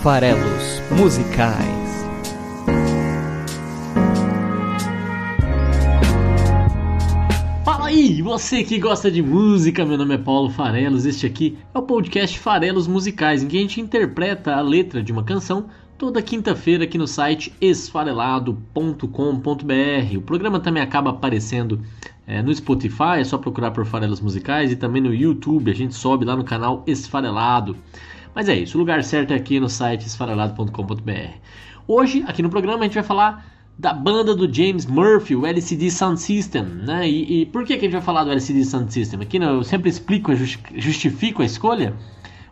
Farelos Musicais. Fala aí, você que gosta de música, meu nome é Paulo Farelos, este aqui é o podcast Farelos Musicais, em que a gente interpreta a letra de uma canção toda quinta-feira aqui no site esfarelado.com.br. O programa também acaba aparecendo no Spotify, é só procurar por Farelos Musicais, e também no YouTube, a gente sobe lá no canal Esfarelado. Mas é isso, o lugar certo é aqui no site esfarelado.com.br. Hoje, aqui no programa, a gente vai falar da banda do James Murphy, o LCD Sound System, né? E por que a gente vai falar do LCD Sound System? Aqui eu sempre explico, justifico a escolha.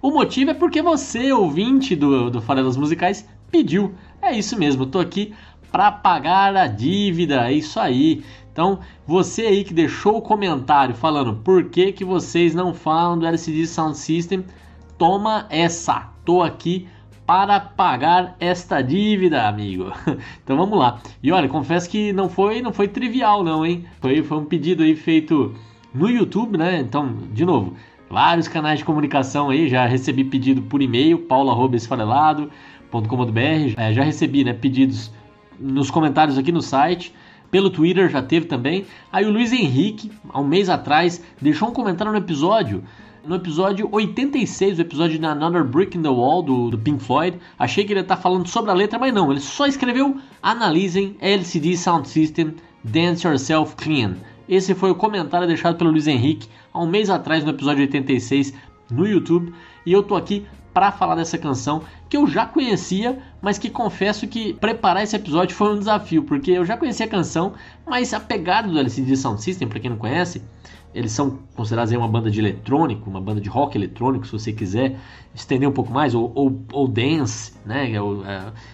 O motivo é porque você, ouvinte do Farelos Musicais, pediu. É isso mesmo, eu tô aqui para pagar a dívida, é isso aí. Então, você aí que deixou o comentário falando por que vocês não falam do LCD Sound System, toma essa, tô aqui para pagar esta dívida, amigo. Então vamos lá. E olha, confesso que não foi trivial não, hein? Foi um pedido aí feito no YouTube, né? Então, de novo, vários canais de comunicação aí, já recebi pedido por e-mail, paulo@esfarelado.com.br, já recebi, né, pedidos nos comentários aqui no site, pelo Twitter já teve também. Aí o Luiz Henrique, há um mês atrás, deixou um comentário no episódio 86, o episódio de Another Brick in the Wall, do Pink Floyd. Achei que ele ia estar falando sobre a letra, mas não, ele só escreveu: analisem LCD Sound System, Dance Yourself Clean. Esse foi o comentário deixado pelo Luiz Henrique há um mês atrás no episódio 86 no YouTube, e eu tô aqui para falar dessa canção que eu já conhecia, mas que confesso que preparar esse episódio foi um desafio, porque eu já conhecia a canção, mas a pegada do LCD Sound System, para quem não conhece, eles são considerados aí uma banda de eletrônico, uma banda de rock eletrônico, se você quiser estender um pouco mais, ou dance, né?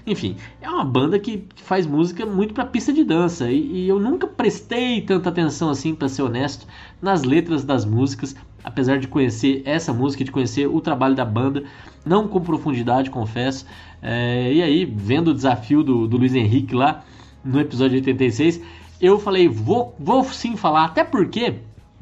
Enfim, é uma banda que faz música muito para pista de dança, e eu nunca prestei tanta atenção assim, para ser honesto, nas letras das músicas, apesar de conhecer essa música, de conhecer o trabalho da banda, não com profundidade, confesso. E aí, vendo o desafio do Luiz Henrique lá no episódio 86, eu falei, vou sim falar, até porque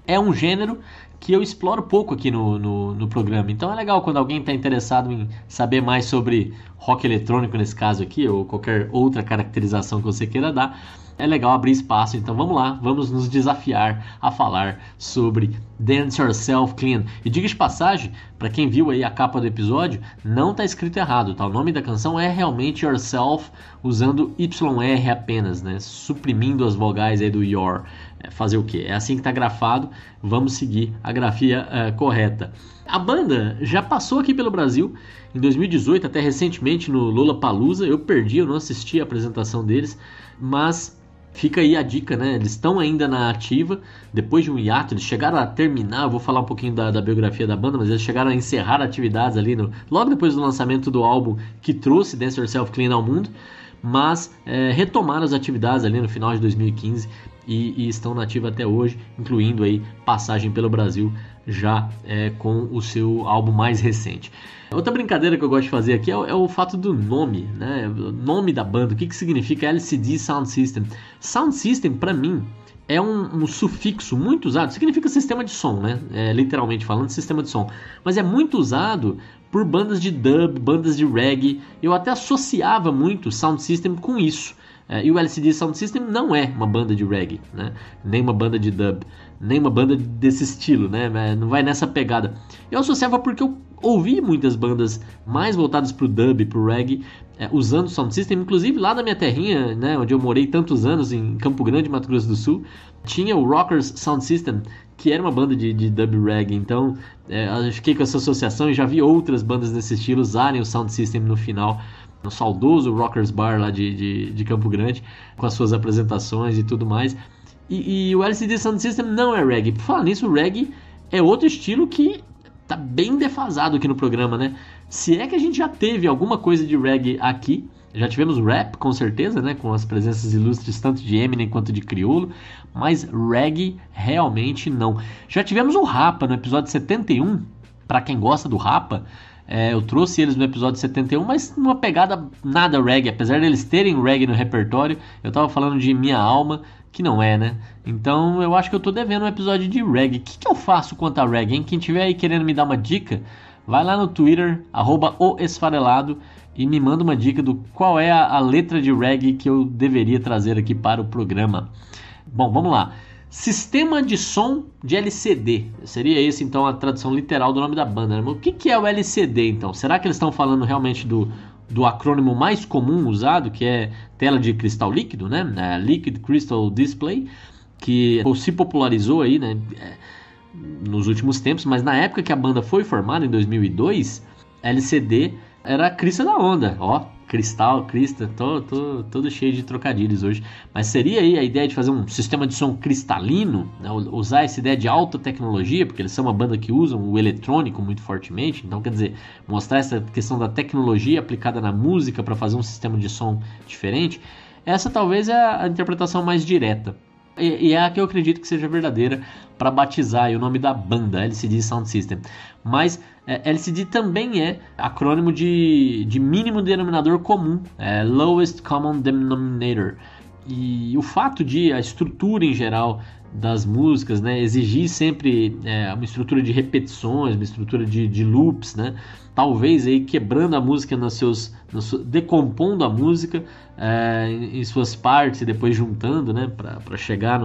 é um gênero que eu exploro pouco aqui no programa. Então é legal quando alguém está interessado em saber mais sobre rock eletrônico, nesse caso aqui, ou qualquer outra caracterização que você queira dar. É legal abrir espaço. Então vamos lá, vamos nos desafiar a falar sobre Dance Yourself Clean. E diga de passagem, para quem viu aí a capa do episódio, não está escrito errado, tá? O nome da canção é realmente Yourself, usando YR apenas, né? Suprimindo as vogais aí do your. Fazer o quê? É assim que está grafado, vamos seguir a grafia correta. A banda já passou aqui pelo Brasil em 2018, até recentemente no Lollapalooza. Eu não assisti a apresentação deles, mas fica aí a dica, né? Eles estão ainda na ativa, depois de um hiato, eles chegaram a terminar, eu vou falar um pouquinho da biografia da banda, mas eles chegaram a encerrar atividades ali, logo depois do lançamento do álbum que trouxe Dance Yourself Clean ao mundo, mas retomaram as atividades ali no final de 2015 e estão na ativa até hoje, incluindo aí passagem pelo Brasil já com o seu álbum mais recente. Outra brincadeira que eu gosto de fazer aqui é o fato do nome, né? O nome da banda, o que significa LCD Sound System. Sound System, para mim, é um sufixo muito usado, significa sistema de som, né? Literalmente falando, sistema de som. Mas é muito usado por bandas de dub, bandas de reggae. Eu até associava muito Sound System com isso. E o LCD Sound System não é uma banda de reggae, né? Nem uma banda de dub, nem uma banda desse estilo, né? Não vai nessa pegada. Eu associava porque eu ouvi muitas bandas mais voltadas para o dub, para o reggae, usando o Sound System. Inclusive lá na minha terrinha, né, onde eu morei tantos anos, em Campo Grande, Mato Grosso do Sul, tinha o Rockers Sound System, que era uma banda de dub reggae. Então eu fiquei com essa associação e já vi outras bandas desse estilo usarem o Sound System no final, no saudoso Rockers Bar lá de Campo Grande, com as suas apresentações e tudo mais. E o LCD Sound System não é reggae. Por falar nisso, o reggae é outro estilo que tá bem defasado aqui no programa, né? Se é que a gente já teve alguma coisa de reggae aqui, já tivemos rap, com certeza, né? Com as presenças ilustres tanto de Eminem quanto de Criolo, mas reggae realmente não. Já tivemos o Rapa no episódio 71, para quem gosta do Rapa. Eu trouxe eles no episódio 71, mas numa pegada nada reggae. Apesar deles terem reggae no repertório, eu tava falando de Minha Alma, que não é, né? Então eu acho que eu tô devendo um episódio de reggae. O que eu faço quanto a reggae, hein? Quem tiver aí querendo me dar uma dica, vai lá no Twitter, @oesfarelado, e me manda uma dica do qual é a letra de reggae que eu deveria trazer aqui para o programa. Bom, vamos lá. Sistema de som de LCD. Seria esse, então, a tradução literal do nome da banda, né? Mas o que é o LCD, então? Será que eles estão falando realmente do acrônimo mais comum usado, que é tela de cristal líquido, né? Liquid Crystal Display, que se popularizou aí, né, nos últimos tempos, mas na época que a banda foi formada, em 2002, LCD era a crista da onda, ó, cristal, crista, todo cheio de trocadilhos hoje, mas seria aí a ideia de fazer um sistema de som cristalino, né, usar essa ideia de alta tecnologia, porque eles são uma banda que usam o eletrônico muito fortemente, então quer dizer, mostrar essa questão da tecnologia aplicada na música para fazer um sistema de som diferente, essa talvez é a interpretação mais direta. E é a que eu acredito que seja verdadeira para batizar aí o nome da banda, LCD Sound System. Mas LCD também é acrônimo de mínimo denominador comum, Lowest Common Denominator. E o fato de a estrutura em geral das músicas, né, exigir sempre uma estrutura de repetições, uma estrutura de loops, né, talvez aí quebrando a música decompondo a música em suas partes e depois juntando, né, para chegar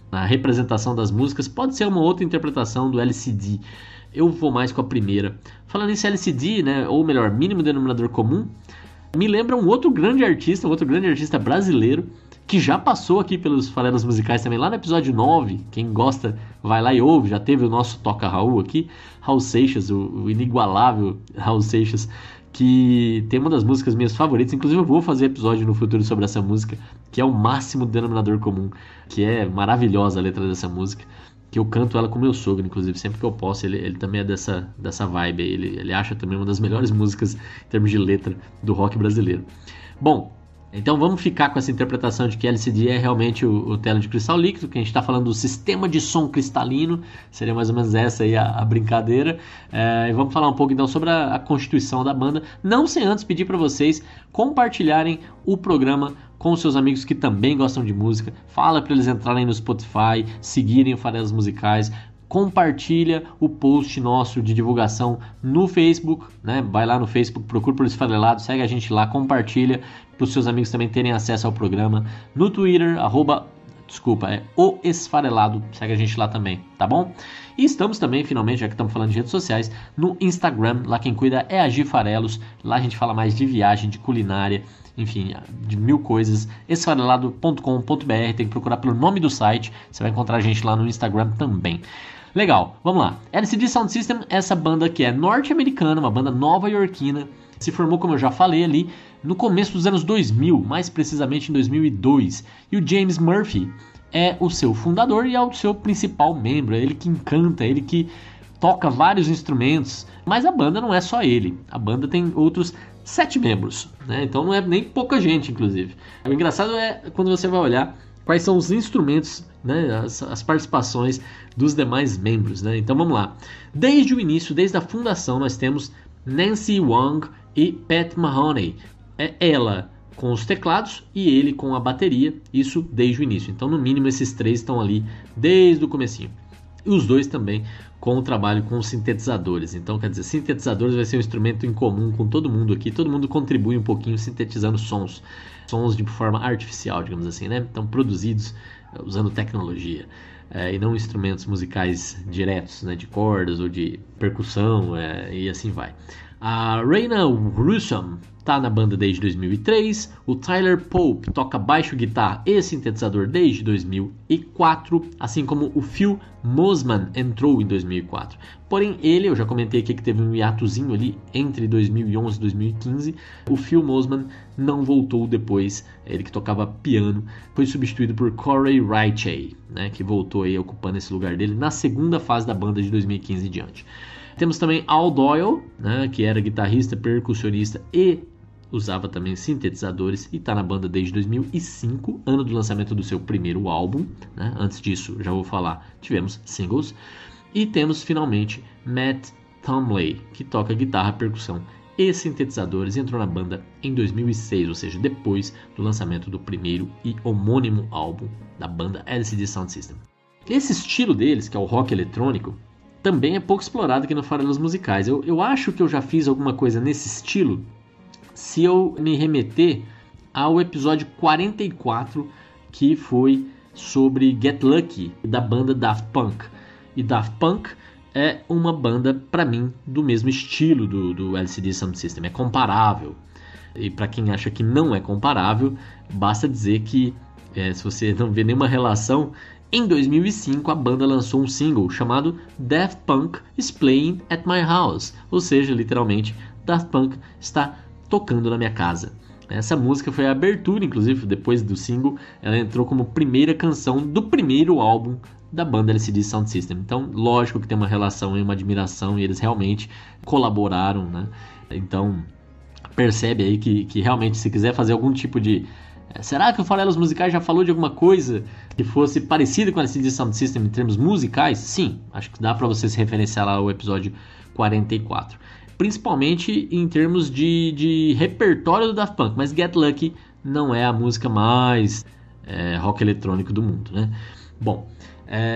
na representação das músicas, pode ser uma outra interpretação do LCD. Eu vou mais com a primeira. Falando em LCD, né, ou melhor, mínimo denominador comum, me lembra um outro grande artista brasileiro, que já passou aqui pelos Falelas Musicais também, lá no episódio 9, quem gosta vai lá e ouve, já teve o nosso Toca Raul aqui, Raul Seixas, o inigualável Raul Seixas, que tem uma das músicas minhas favoritas, inclusive eu vou fazer episódio no futuro sobre essa música, que é o máximo denominador comum, que é maravilhosa a letra dessa música, que eu canto ela com meu sogro, inclusive, sempre que eu posso, ele também é dessa vibe, ele acha também uma das melhores músicas em termos de letra do rock brasileiro. Bom, então vamos ficar com essa interpretação de que LCD é realmente o tela de cristal líquido, que a gente está falando do sistema de som cristalino, seria mais ou menos essa aí a brincadeira. E vamos falar um pouco então sobre a constituição da banda, não sem antes pedir para vocês compartilharem o programa com seus amigos que também gostam de música, fala para eles entrarem no Spotify, seguirem o Falelas Musicais, compartilha o post nosso de divulgação no Facebook, né? Vai lá no Facebook, procura por Esfarelado, segue a gente lá, compartilha para os seus amigos também terem acesso ao programa. No Twitter, o Esfarelado, segue a gente lá também, tá bom? E estamos também, finalmente, já que estamos falando de redes sociais, no Instagram, lá quem cuida é a Gi Farelos, lá a gente fala mais de viagem, de culinária, enfim, de mil coisas, esfarelado.com.br, tem que procurar pelo nome do site, você vai encontrar a gente lá no Instagram também. Legal, vamos lá. LCD Sound System, essa banda que é norte-americana, uma banda nova-iorquina, se formou, como eu já falei ali, no começo dos anos 2000, mais precisamente em 2002. E o James Murphy é o seu fundador e é o seu principal membro, é ele que encanta, ele que toca vários instrumentos, mas a banda não é só ele, a banda tem outros 7 membros, né? Então não é nem pouca gente, inclusive. O engraçado é quando você vai olhar quais são os instrumentos, né, as participações dos demais membros, né? Então vamos lá. Desde o início, desde a fundação, nós temos Nancy Wong e Pat Mahoney. É ela com os teclados e ele com a bateria, isso desde o início. Então, no mínimo, esses 3 estão ali desde o comecinho. E os 2 também com o trabalho com os sintetizadores. Então, quer dizer, sintetizadores vai ser um instrumento em comum com todo mundo aqui. Todo mundo contribui um pouquinho sintetizando sons de forma artificial, digamos assim, né? Então, produzidos usando tecnologia. E não instrumentos musicais diretos, né? De cordas ou de percussão e assim vai. A Raina Russom está na banda desde 2003, o Tyler Pope toca baixo, guitarra e sintetizador desde 2004, assim como o Phil Mosman entrou em 2004. Porém, eu já comentei aqui que teve um hiatozinho ali entre 2011 e 2015, o Phil Mosman não voltou depois, ele que tocava piano, foi substituído por Corey Ritchie, né, que voltou aí ocupando esse lugar dele na segunda fase da banda de 2015 em diante. Temos também Al Doyle, né, que era guitarrista, percussionista e usava também sintetizadores e está na banda desde 2005, ano do lançamento do seu primeiro álbum, né? Antes disso, já vou falar, tivemos singles. E temos finalmente Matt Tomley, que toca guitarra, percussão e sintetizadores, e entrou na banda em 2006, ou seja, depois do lançamento do primeiro e homônimo álbum da banda LCD Sound System. Esse estilo deles, que é o rock eletrônico, também é pouco explorado aqui no Farelas Musicais. Eu acho que eu já fiz alguma coisa nesse estilo se eu me remeter ao episódio 44, que foi sobre Get Lucky, da banda Daft Punk. E Daft Punk é uma banda, para mim, do mesmo estilo do LCD Sound System. É comparável. E para quem acha que não é comparável, basta dizer que, se você não vê nenhuma relação, em 2005 a banda lançou um single chamado Daft Punk is Playing at My House. Ou seja, literalmente, Daft Punk está tocando na minha casa. Essa música foi a abertura, inclusive, depois do single, ela entrou como primeira canção do primeiro álbum da banda LCD Sound System. Então, lógico que tem uma relação e uma admiração, e eles realmente colaboraram, né? Então, percebe aí que realmente, se quiser fazer algum tipo de... será que o Farelas Musicais já falou de alguma coisa que fosse parecida com a LCD Sound System em termos musicais? Sim, acho que dá para você se referenciar lá ao episódio 44. Principalmente em termos de repertório do Daft Punk, mas Get Lucky não é a música mais rock eletrônico do mundo, né? Bom,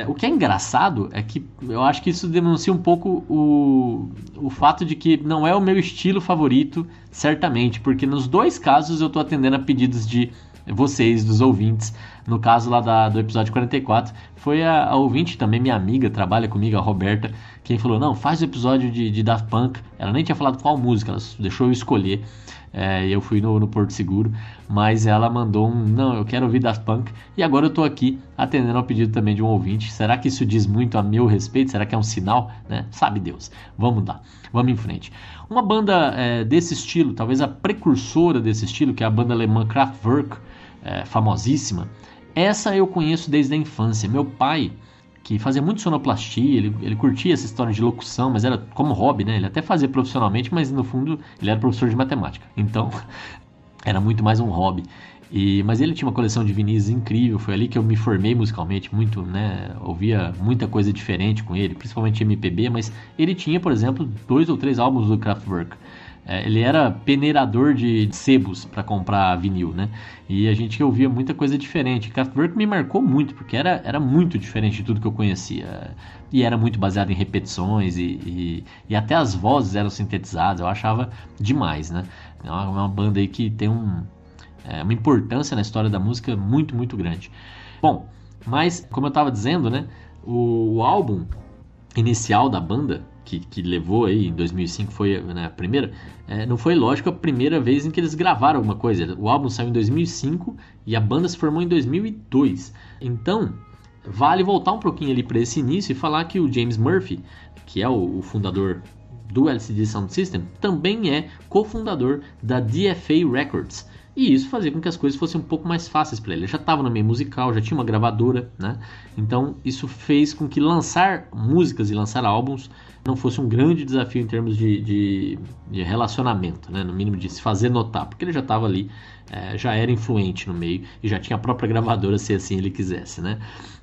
o que é engraçado é que eu acho que isso denuncia um pouco o fato de que não é o meu estilo favorito, certamente, porque nos dois casos eu estou atendendo a pedidos de vocês, dos ouvintes. No caso lá do episódio 44, foi a ouvinte, também minha amiga, trabalha comigo, a Roberta, quem falou, não, faz o episódio de Daft Punk. Ela nem tinha falado qual música, ela deixou eu escolher. Eu fui no Porto Seguro, mas ela mandou não, eu quero ouvir Daft Punk, e agora eu tô aqui atendendo ao pedido também de um ouvinte. Será que isso diz muito a meu respeito? Será que é um sinal? Né? Sabe Deus. Vamos lá, vamos em frente. Uma banda desse estilo, talvez a precursora desse estilo, que é a banda alemã Kraftwerk, famosíssima, essa eu conheço desde a infância. Meu pai, que fazia muito sonoplastia, ele curtia essa história de locução, mas era como hobby, né? Ele até fazia profissionalmente, mas no fundo ele era professor de matemática, então era muito mais um hobby. Mas ele tinha uma coleção de vinis incrível, foi ali que eu me formei musicalmente, muito, né? Ouvia muita coisa diferente com ele, principalmente MPB, mas ele tinha, por exemplo, 2 ou 3 álbuns do Kraftwerk. Ele era peneirador de sebos para comprar vinil, né? E a gente ouvia muita coisa diferente. Kraftwerk me marcou muito, porque era muito diferente de tudo que eu conhecia. E era muito baseado em repetições, e até as vozes eram sintetizadas. Eu achava demais, né? É uma banda aí que tem uma importância na história da música muito, muito grande. Bom, mas como eu estava dizendo, né? O álbum inicial da banda, que levou aí em 2005, foi, né, a primeira, não foi, lógico, a primeira vez em que eles gravaram alguma coisa. O álbum saiu em 2005 e a banda se formou em 2002. Então, vale voltar um pouquinho ali para esse início e falar que o James Murphy, que é o fundador do LCD Sound System, também é cofundador da DFA Records. E isso fazia com que as coisas fossem um pouco mais fáceis para ele. Ele já estava no meio musical, já tinha uma gravadora, né? Então isso fez com que lançar músicas e lançar álbuns não fosse um grande desafio em termos de relacionamento, né? No mínimo de se fazer notar, porque ele já estava ali, já era influente no meio e já tinha a própria gravadora, se assim ele quisesse, né?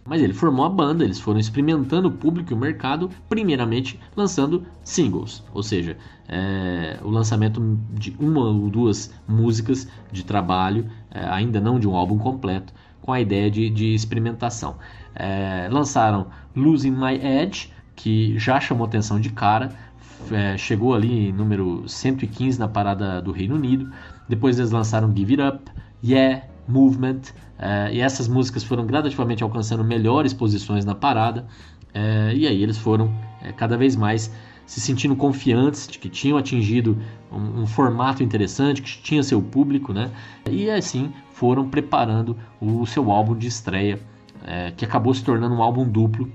Mas ele formou a banda, eles foram experimentando o público e o mercado, primeiramente lançando singles, ou seja, o lançamento de 1 ou 2 músicas de trabalho, ainda não de um álbum completo, com a ideia de experimentação. Lançaram Losing My Edge, que já chamou atenção de cara, chegou ali em número 115 na parada do Reino Unido. Depois eles lançaram Give It Up, Yeah, Movement, e essas músicas foram gradativamente alcançando melhores posições na parada, e aí eles foram cada vez mais se sentindo confiantes de que tinham atingido um formato interessante, que tinha seu público, né? E assim foram preparando o seu álbum de estreia, que acabou se tornando um álbum duplo.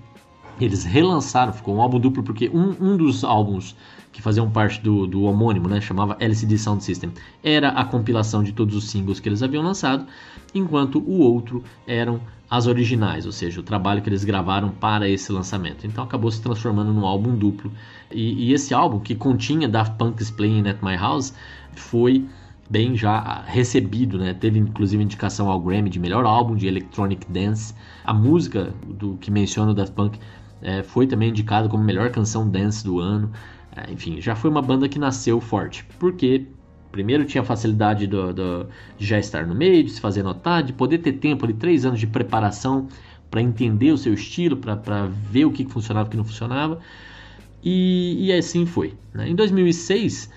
Eles relançaram, ficou um álbum duplo porque um dos álbuns que faziam parte do homônimo, né, chamava LCD Sound System, era a compilação de todos os singles que eles haviam lançado, enquanto o outro eram as originais, ou seja, o trabalho que eles gravaram para esse lançamento. Então acabou se transformando num álbum duplo. E esse álbum, que continha Daft Punk's Playing at My House, foi bem já recebido, né? Teve inclusive indicação ao Grammy de melhor álbum de Electronic Dance. A música do que menciona o Daft Punk foi também indicada como melhor canção dance do ano. Enfim, já foi uma banda que nasceu forte, porque primeiro tinha a facilidade de já estar no meio, de se fazer notar, de poder ter tempo ali, 3 anos de preparação para entender o seu estilo, para ver o que funcionava e o que não funcionava. e assim foi, né? Em 2006,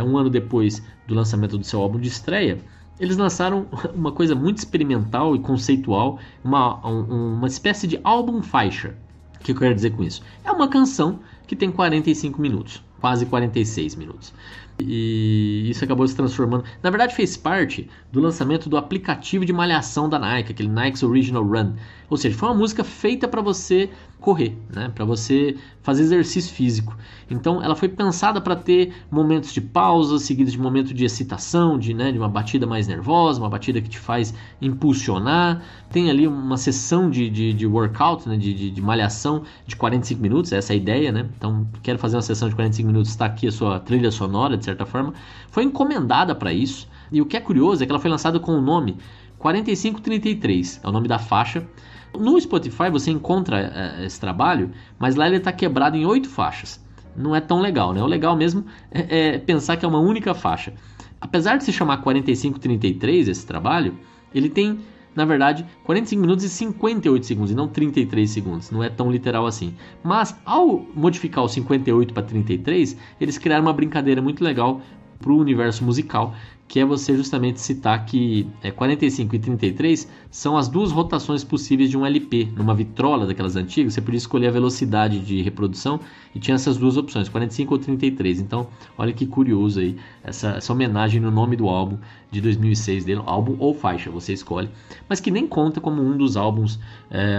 um ano depois do lançamento do seu álbum de estreia, eles lançaram uma coisa muito experimental e conceitual, uma espécie de álbum faixa. O que eu quero dizer com isso? É uma canção que tem 45 minutos, quase 46 minutos. E isso acabou se transformando... Na verdade, fez parte do lançamento do aplicativo de malhação da Nike, aquele Nike's Original Run. Ou seja, foi uma música feita para você correr, né? Para você fazer exercício físico. Então, ela foi pensada para ter momentos de pausa, seguidos de momento de excitação, de uma batida mais nervosa, uma batida que te faz impulsionar. Tem ali uma sessão de workout, né? de malhação de 45 minutos, essa é a ideia, né? Então, quero fazer uma sessão de 45 minutos, está aqui a sua trilha sonora, de certa forma. Foi encomendada para isso. E o que é curioso é que ela foi lançada com o nome 4533, é o nome da faixa. No Spotify você encontra esse trabalho, mas lá ele está quebrado em 8 faixas. Não é tão legal, né? O legal mesmo é pensar que é uma única faixa. Apesar de se chamar 4533 esse trabalho, ele tem, na verdade, 45 minutos e 58 segundos, e não 33 segundos. Não é tão literal assim. Mas, ao modificar o 58 para 33, eles criaram uma brincadeira muito legal para o universo musical, que é você justamente citar que 45 e 33 são as duas rotações possíveis de um LP. Numa vitrola daquelas antigas, você podia escolher a velocidade de reprodução e tinha essas duas opções, 45 ou 33. Então, olha que curioso aí, essa homenagem no nome do álbum de 2006 dele, álbum ou faixa, você escolhe, mas que nem conta como um dos álbuns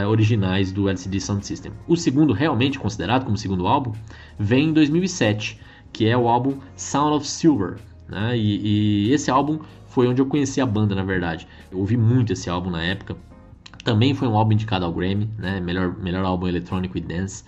originais do LCD Sound System. O segundo, realmente considerado como segundo álbum, vem em 2007, que é o álbum Sound of Silver. Né? E esse álbum foi onde eu conheci a banda, na verdade. Eu ouvi muito esse álbum na época. Também foi um álbum indicado ao Grammy, né? melhor álbum eletrônico e dance.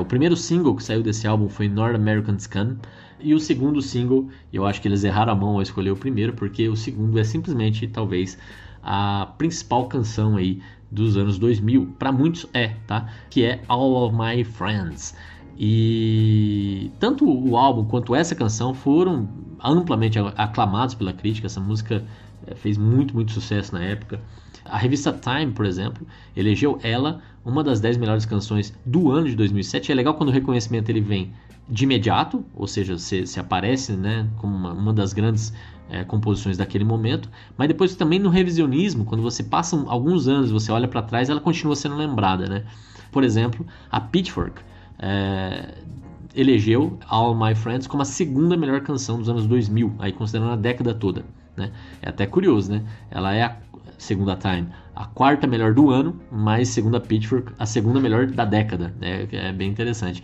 O primeiro single que saiu desse álbum foi North American Scum. E o segundo single, eu acho que eles erraram a mão ao escolher o primeiro, porque o segundo é simplesmente, talvez, a principal canção aí dos anos 2000. Para muitos tá? Que é All of My Friends. E tanto o álbum quanto essa canção foram amplamente aclamados pela crítica. Essa música fez muito, muito sucesso na época. A revista Time, por exemplo, elegeu ela uma das 10 melhores canções do ano de 2007. É legal quando o reconhecimento ele vem de imediato, ou seja, se aparece, né, como uma das grandes composições daquele momento, mas depois também no revisionismo, quando você passa alguns anos, você olha para trás, ela continua sendo lembrada, né? Por exemplo, a Pitchfork elegeu All My Friends como a segunda melhor canção dos anos 2000, aí considerando a década toda, né? É até curioso, né? Ela é, segundo a Time, a quarta melhor do ano, mas segundo a Pitchfork, a segunda melhor da década, né? É bem interessante.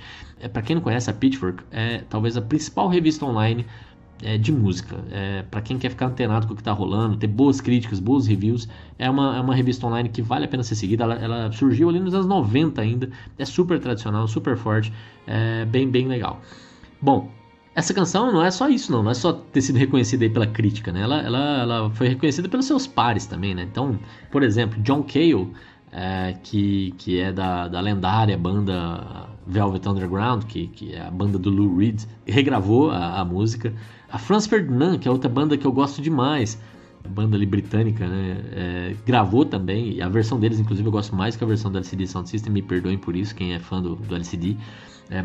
Para quem não conhece, a Pitchfork é talvez a principal revista online de música. Para quem quer ficar antenado com o que está rolando, ter boas críticas, boas reviews, é uma revista online que vale a pena ser seguida. Ela surgiu ali nos anos 90 ainda, é super tradicional, super forte, bem, bem legal. Bom, essa canção não é só isso, não é só ter sido reconhecida aí pela crítica, né? Ela foi reconhecida pelos seus pares também, né? Então, por exemplo, John Cale, que é da lendária banda Velvet Underground, que é a banda do Lou Reed, regravou a música. A Franz Ferdinand, que é outra banda que eu gosto demais, banda ali britânica, né? Gravou também, e a versão deles, inclusive, eu gosto mais que a versão do LCD Sound System, me perdoem por isso, quem é fã do LCD.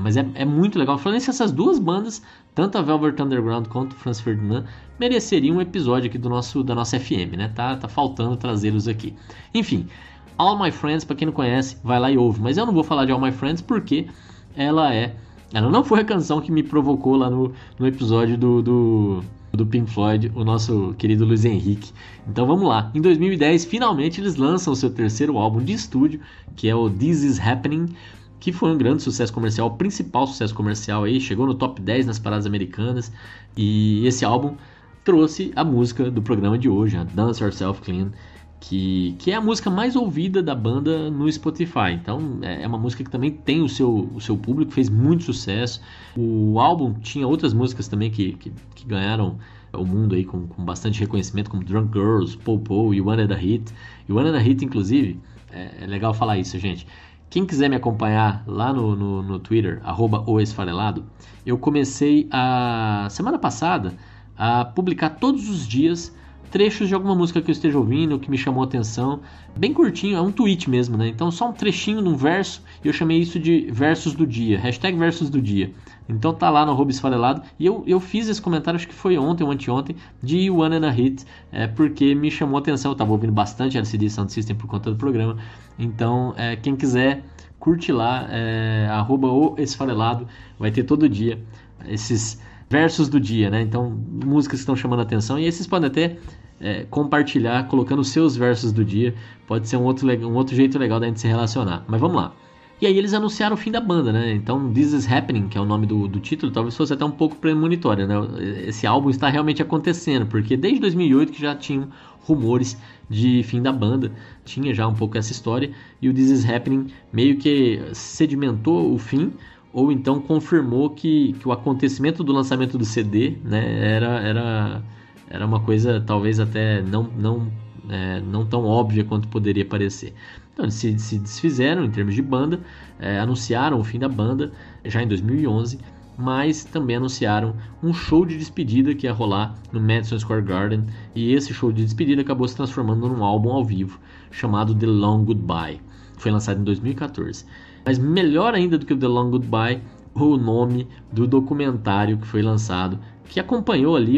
Mas é muito legal. Falando nisso, essas duas bandas, tanto a Velvet Underground quanto o Franz Ferdinand, mereceriam um episódio aqui da nossa FM, né? Tá faltando trazê-los aqui. Enfim, All My Friends, pra quem não conhece, vai lá e ouve. Mas eu não vou falar de All My Friends porque ela não foi a canção que me provocou lá no episódio do Pink Floyd, o nosso querido Luiz Henrique. Então vamos lá. Em 2010, finalmente eles lançam o seu terceiro álbum de estúdio, que é o This Is Happening, que foi um grande sucesso comercial, o principal sucesso comercial aí, chegou no top 10 nas paradas americanas, e esse álbum trouxe a música do programa de hoje, a Dance Yourself Clean, que é a música mais ouvida da banda no Spotify. Então é uma música que também tem o seu público, fez muito sucesso. O álbum tinha outras músicas também que ganharam o mundo aí com bastante reconhecimento, como Drunk Girls, Po e One and a Hit. E One and a Hit, inclusive, é legal falar isso, gente. Quem quiser me acompanhar lá no Twitter, @oesfarelado, eu comecei semana passada a publicar todos os dias trechos de alguma música que eu esteja ouvindo, que me chamou a atenção. Bem curtinho, é um tweet mesmo, né? Então só um trechinho num verso, e eu chamei isso de versos do dia, hashtag versos do dia. Então tá lá no @esfarelado, e eu fiz esse comentário, acho que foi ontem ou anteontem, de One and a Hit, porque me chamou a atenção. Eu tava ouvindo bastante LCD Sound System por conta do programa. Então quem quiser, curte lá, @esfarelado, vai ter todo dia esses versos do dia, né? Então, músicas que estão chamando a atenção, e esses podem até compartilhar, colocando os seus versos do dia. Pode ser um outro jeito legal da gente se relacionar. Mas vamos lá. E aí eles anunciaram o fim da banda, né? Então, This Is Happening, que é o nome do título, talvez fosse até um pouco premonitório, né? Esse álbum está realmente acontecendo, porque desde 2008 que já tinham rumores de fim da banda, tinha já um pouco essa história, e o This Is Happening meio que sedimentou o fim, ou então confirmou que o acontecimento do lançamento do CD, né, era uma coisa talvez até não tão óbvia quanto poderia parecer. Então eles se desfizeram em termos de banda, anunciaram o fim da banda já em 2011, mas também anunciaram um show de despedida que ia rolar no Madison Square Garden, e esse show de despedida acabou se transformando num álbum ao vivo chamado The Long Goodbye. Foi lançado em 2014. Mas melhor ainda do que o The Long Goodbye, o nome do documentário que foi lançado, que acompanhou ali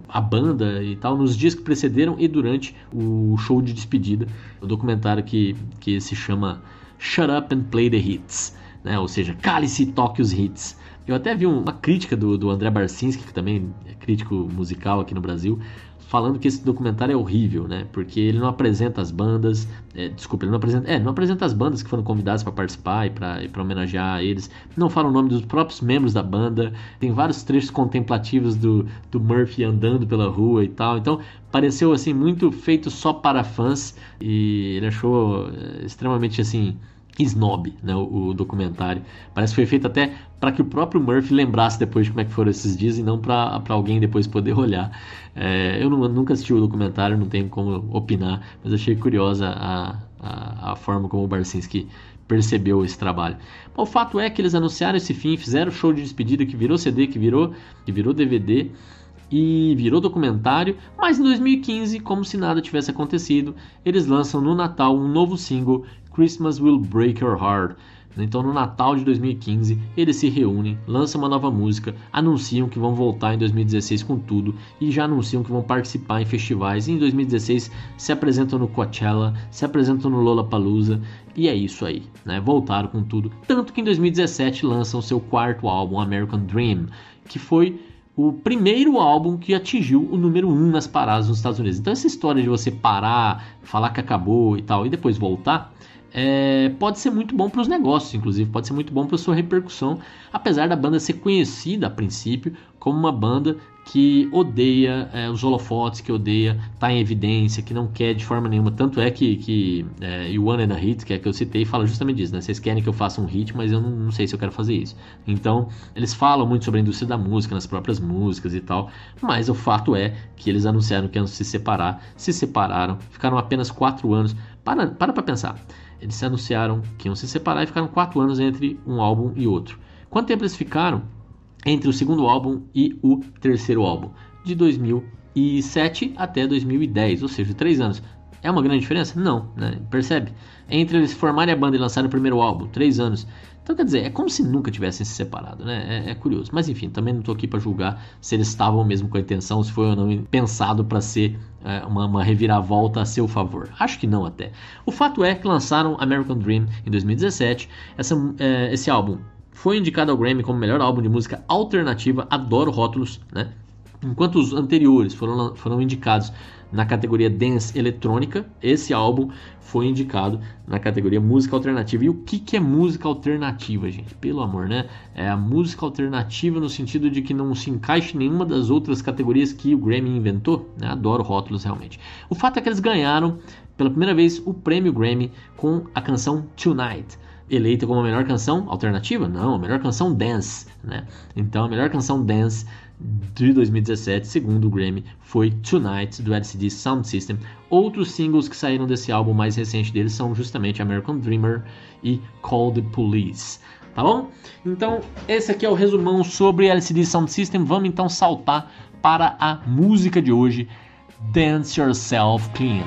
a banda e tal, nos dias que precederam e durante o show de despedida. O documentário que se chama Shut Up and Play the Hits, né? Ou seja, cale-se e toque os hits. Eu até vi uma crítica do André Barcinski, que também é crítico musical aqui no Brasil, falando que esse documentário é horrível, né? Porque ele não apresenta as bandas, ele não apresenta as bandas que foram convidadas para participar e para homenagear eles, não fala o nome dos próprios membros da banda, tem vários trechos contemplativos do Murphy andando pela rua e tal, então pareceu assim muito feito só para fãs, e ele achou extremamente assim snob, né, o documentário. Parece que foi feito até para que o próprio Murphy lembrasse depois de como é que foram esses dias, e não para alguém depois poder olhar. Eu nunca assisti o documentário, não tenho como opinar, mas achei curiosa a forma como o Barcinski percebeu esse trabalho. Bom, o fato é que eles anunciaram esse fim, fizeram o show de despedida que virou CD, que virou DVD e virou documentário, mas em 2015, como se nada tivesse acontecido, eles lançam no Natal um novo single, Christmas Will Break Your Heart. Então no Natal de 2015 eles se reúnem, lançam uma nova música, anunciam que vão voltar em 2016 com tudo, e já anunciam que vão participar em festivais, e em 2016 se apresentam no Coachella, se apresentam no Lollapalooza, e é isso aí, né? Voltaram com tudo, tanto que em 2017 lançam seu quarto álbum, American Dream, que foi o primeiro álbum que atingiu o número 1 nas paradas nos Estados Unidos. Então essa história de você parar, falar que acabou e tal, e depois voltar, pode ser muito bom para os negócios, inclusive pode ser muito bom para a sua repercussão, apesar da banda ser conhecida a princípio como uma banda que odeia os holofotes, que odeia estar em evidência, que não quer de forma nenhuma. Tanto é que o One and a Hit, que é que eu citei, fala justamente disso, né? Vocês querem que eu faça um hit, mas eu não sei se eu quero fazer isso. Então eles falam muito sobre a indústria da música, nas próprias músicas e tal, mas o fato é que eles anunciaram que iam se separar, se separaram, ficaram apenas 4 anos. Para pensar. Eles se anunciaram que iam se separar e ficaram 4 anos entre um álbum e outro. Quanto tempo eles ficaram entre o segundo álbum e o terceiro álbum? De 2007 até 2010, ou seja, 3 anos. É uma grande diferença? Não, né? Percebe? Entre eles formarem a banda e lançarem o primeiro álbum, 3 anos. Então, quer dizer, é como se nunca tivessem se separado, né? É curioso. Mas, enfim, também não estou aqui para julgar se eles estavam mesmo com a intenção, se foi ou não pensado para ser uma reviravolta a seu favor. Acho que não até. O fato é que lançaram American Dream em 2017. Esse álbum foi indicado ao Grammy como melhor álbum de música alternativa. Adoro rótulos, né? Enquanto os anteriores foram indicados na categoria Dance Eletrônica, esse álbum foi indicado na categoria Música Alternativa. E o que é música alternativa, gente? Pelo amor, né? É a música alternativa no sentido de que não se encaixe em nenhuma das outras categorias que o Grammy inventou, né? Adoro rótulos, realmente. O fato é que eles ganharam pela primeira vez o prêmio Grammy com a canção Tonight. Eleita como a melhor canção alternativa? Não, a melhor canção dance, né? Então a melhor canção dance de 2017, segundo o Grammy, foi Tonight, do LCD Sound System. Outros singles que saíram desse álbum mais recente deles são justamente American Dreamer e Call the Police. Tá bom? Então esse aqui é o resumão sobre LCD Sound System. Vamos então saltar para a música de hoje. Dance Yourself Clean.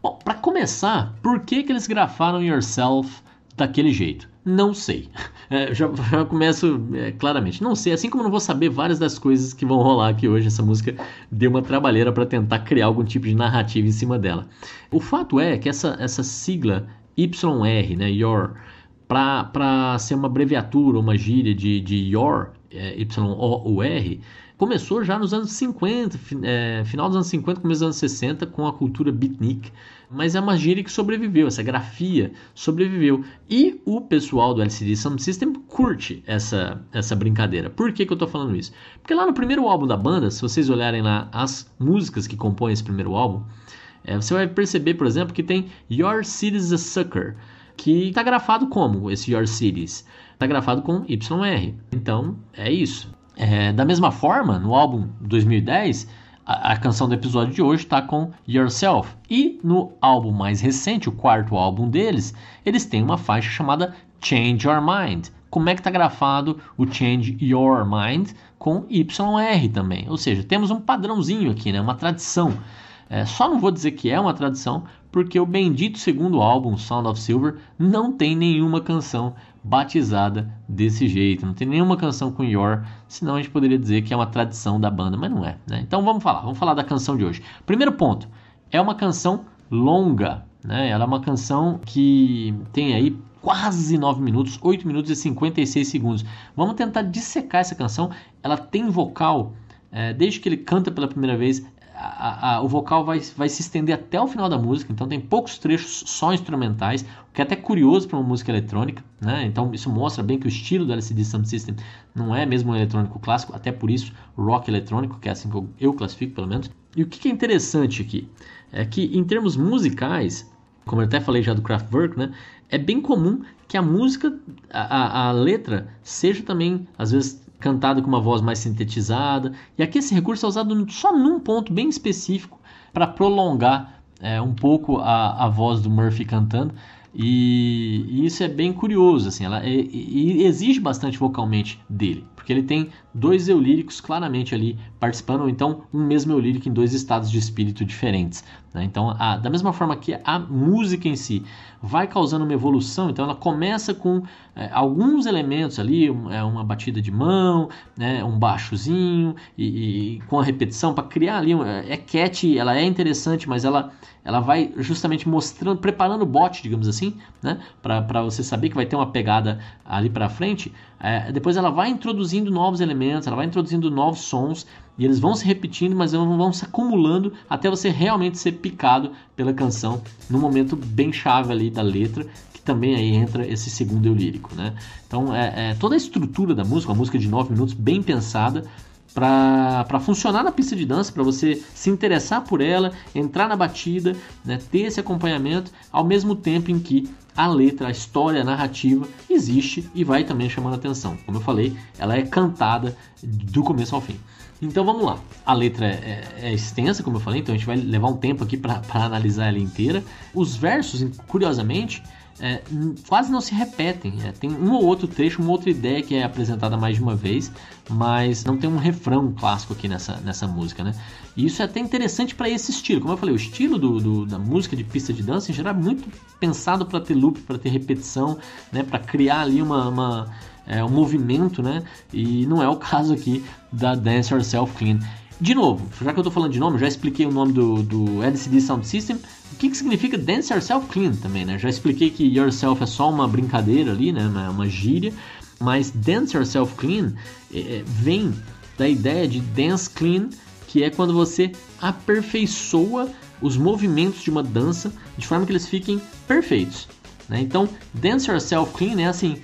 Bom, para começar, por que eles grafaram Yourself daquele jeito? Não sei. Já começo claramente. Não sei, assim como não vou saber várias das coisas que vão rolar aqui hoje. Essa música deu uma trabalheira para tentar criar algum tipo de narrativa em cima dela. O fato é que essa sigla YR, né, Your, para ser uma abreviatura, uma gíria de Your, Y-O-U-R, começou já nos anos 50, final dos anos 50, começo dos anos 60, com a cultura beatnik, mas é uma gíria que sobreviveu, essa grafia sobreviveu. E o pessoal do LCD Sound System curte essa brincadeira. Por que eu tô falando isso? Porque lá no primeiro álbum da banda, se vocês olharem lá as músicas que compõem esse primeiro álbum, você vai perceber, por exemplo, que tem Your City's a Sucker, que está grafado como esse Your Cities? Está grafado com YR. Então, é isso. Da mesma forma, no álbum 2010, a canção do episódio de hoje está com Yourself. E no álbum mais recente, o quarto álbum deles, eles têm uma faixa chamada Change Your Mind. Como é que está grafado o Change Your Mind? Com YR também. Ou seja, temos um padrãozinho aqui, né? Uma tradição. Só não vou dizer que é uma tradição, porque o bendito segundo álbum, Sound of Silver, não tem nenhuma canção batizada desse jeito, não tem nenhuma canção com Your, senão a gente poderia dizer que é uma tradição da banda, mas não é, né? Então vamos falar da canção de hoje. Primeiro ponto, é uma canção longa, né? Ela é uma canção que tem aí quase 9 minutos, 8 minutos e 56 segundos. Vamos tentar dissecar essa canção. Ela tem vocal, desde que ele canta pela primeira vez, o vocal vai se estender até o final da música, então tem poucos trechos só instrumentais, o que é até curioso para uma música eletrônica, né? Então isso mostra bem que o estilo do LCD Sound System não é mesmo um eletrônico clássico, até por isso rock eletrônico, que é assim que eu classifico pelo menos. E o que é interessante aqui é que em termos musicais, como eu até falei já do Kraftwerk, né? É bem comum que a música, a letra seja também às vezes cantada com uma voz mais sintetizada, e aqui esse recurso é usado só num ponto bem específico para prolongar um pouco a voz do Murphy cantando, e isso é bem curioso, assim, e exige bastante vocalmente dele, porque ele tem dois eu líricos claramente ali participando, ou então um mesmo eu lírico em dois estados de espírito diferentes, né? Então, da mesma forma que a música em si vai causando uma evolução, então ela começa com alguns elementos ali, uma batida de mão, né, um baixozinho, e com a repetição para criar ali, catchy, ela é interessante, mas ela vai justamente mostrando, preparando o bote, digamos assim, né, para você saber que vai ter uma pegada ali para frente. Depois ela vai introduzindo novos elementos, ela vai introduzindo novos sons, e eles vão se repetindo, mas vão se acumulando até você realmente ser picado pela canção no momento bem chave ali da letra, que também aí entra esse segundo eu lírico, né? Então toda a estrutura da música, uma música de 9 minutos bem pensada para funcionar na pista de dança, para você se interessar por ela, entrar na batida, né, ter esse acompanhamento, ao mesmo tempo em que a letra, a história, a narrativa existe e vai também chamando a atenção. Como eu falei, ela é cantada do começo ao fim. Então vamos lá, a letra é extensa, como eu falei, então a gente vai levar um tempo aqui para analisar ela inteira. Os versos, curiosamente, quase não se repetem, tem um ou outro trecho, uma outra ideia que é apresentada mais de uma vez, mas não tem um refrão clássico aqui nessa música, né? E isso é até interessante para esse estilo. Como eu falei, o estilo da música de pista de dança em geral é muito pensado para ter loop, para ter repetição, né? Para criar ali um movimento, né? E não é o caso aqui da Dance Yourself Clean. De novo, já que eu tô falando de nome, já expliquei o nome do LCD Sound System. O que significa Dance Yourself Clean também, né? Já expliquei que Yourself é só uma brincadeira ali, né? Uma gíria. Mas Dance Yourself Clean vem da ideia de Dance Clean, que é quando você aperfeiçoa os movimentos de uma dança de forma que eles fiquem perfeitos, né? Então, Dance Yourself Clean é assim,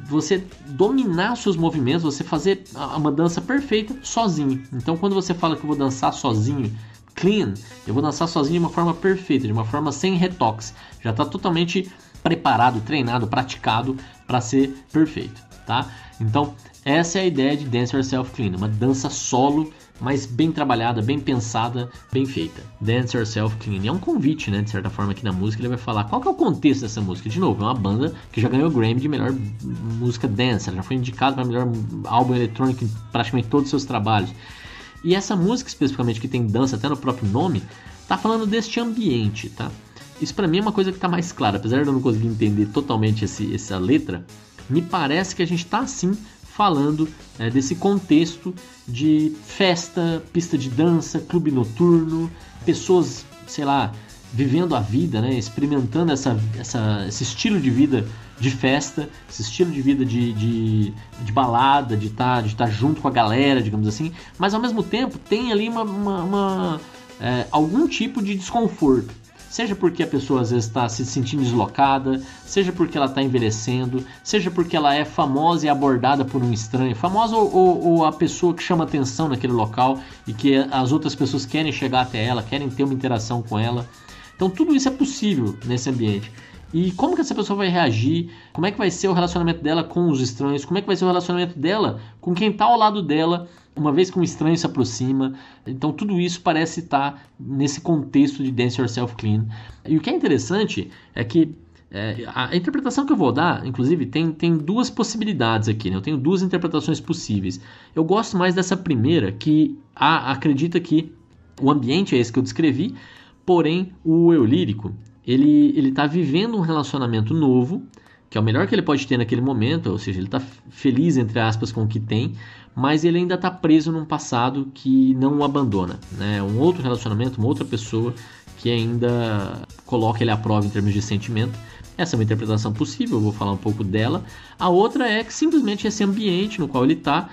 você dominar seus movimentos, você fazer uma dança perfeita sozinho. Então quando você fala que eu vou dançar sozinho, clean, eu vou dançar sozinho de uma forma perfeita, de uma forma sem retoques, já está totalmente preparado, treinado, praticado para ser perfeito, tá? Então essa é a ideia de Dance Yourself Clean, uma dança solo mas bem trabalhada, bem pensada, bem feita. Dance Yourself Clean. É um convite, né, de certa forma, aqui na música. Ele vai falar qual que é o contexto dessa música. De novo, é uma banda que já ganhou o Grammy de melhor música dance. Ela já foi indicada para melhor álbum eletrônico em praticamente todos os seus trabalhos. E essa música, especificamente, que tem dança até no próprio nome, tá falando deste ambiente, tá? Isso pra mim é uma coisa que tá mais clara. Apesar de eu não conseguir entender totalmente essa letra, me parece que a gente tá, sim, falando desse contexto de festa, pista de dança, clube noturno, pessoas, sei lá, vivendo a vida, né? Experimentando esse estilo de vida de festa, esse estilo de vida de balada, de estar junto com a galera, digamos assim, mas ao mesmo tempo tem ali algum tipo de desconforto. Seja porque a pessoa às vezes está se sentindo deslocada, seja porque ela está envelhecendo, seja porque ela é famosa e abordada por um estranho. Famosa ou a pessoa que chama atenção naquele local e que as outras pessoas querem chegar até ela, querem ter uma interação com ela. Então tudo isso é possível nesse ambiente. E como que essa pessoa vai reagir? Como é que vai ser o relacionamento dela com os estranhos? Como é que vai ser o relacionamento dela com quem está ao lado dela, uma vez que um estranho se aproxima? Então tudo isso parece estar nesse contexto de Dance Yourself Clean. E o que é interessante é que a interpretação que eu vou dar, inclusive, tem duas possibilidades aqui, né? Eu tenho duas interpretações possíveis. Eu gosto mais dessa primeira, que acredita que o ambiente é esse que eu descrevi, porém o eu lírico, ele está vivendo um relacionamento novo, que é o melhor que ele pode ter naquele momento, ou seja, ele está feliz, entre aspas, com o que tem, mas ele ainda está preso num passado que não o abandona, né? Um outro relacionamento, uma outra pessoa que ainda coloca ele à prova em termos de sentimento. Essa é uma interpretação possível, eu vou falar um pouco dela. A outra é que simplesmente esse ambiente no qual ele tá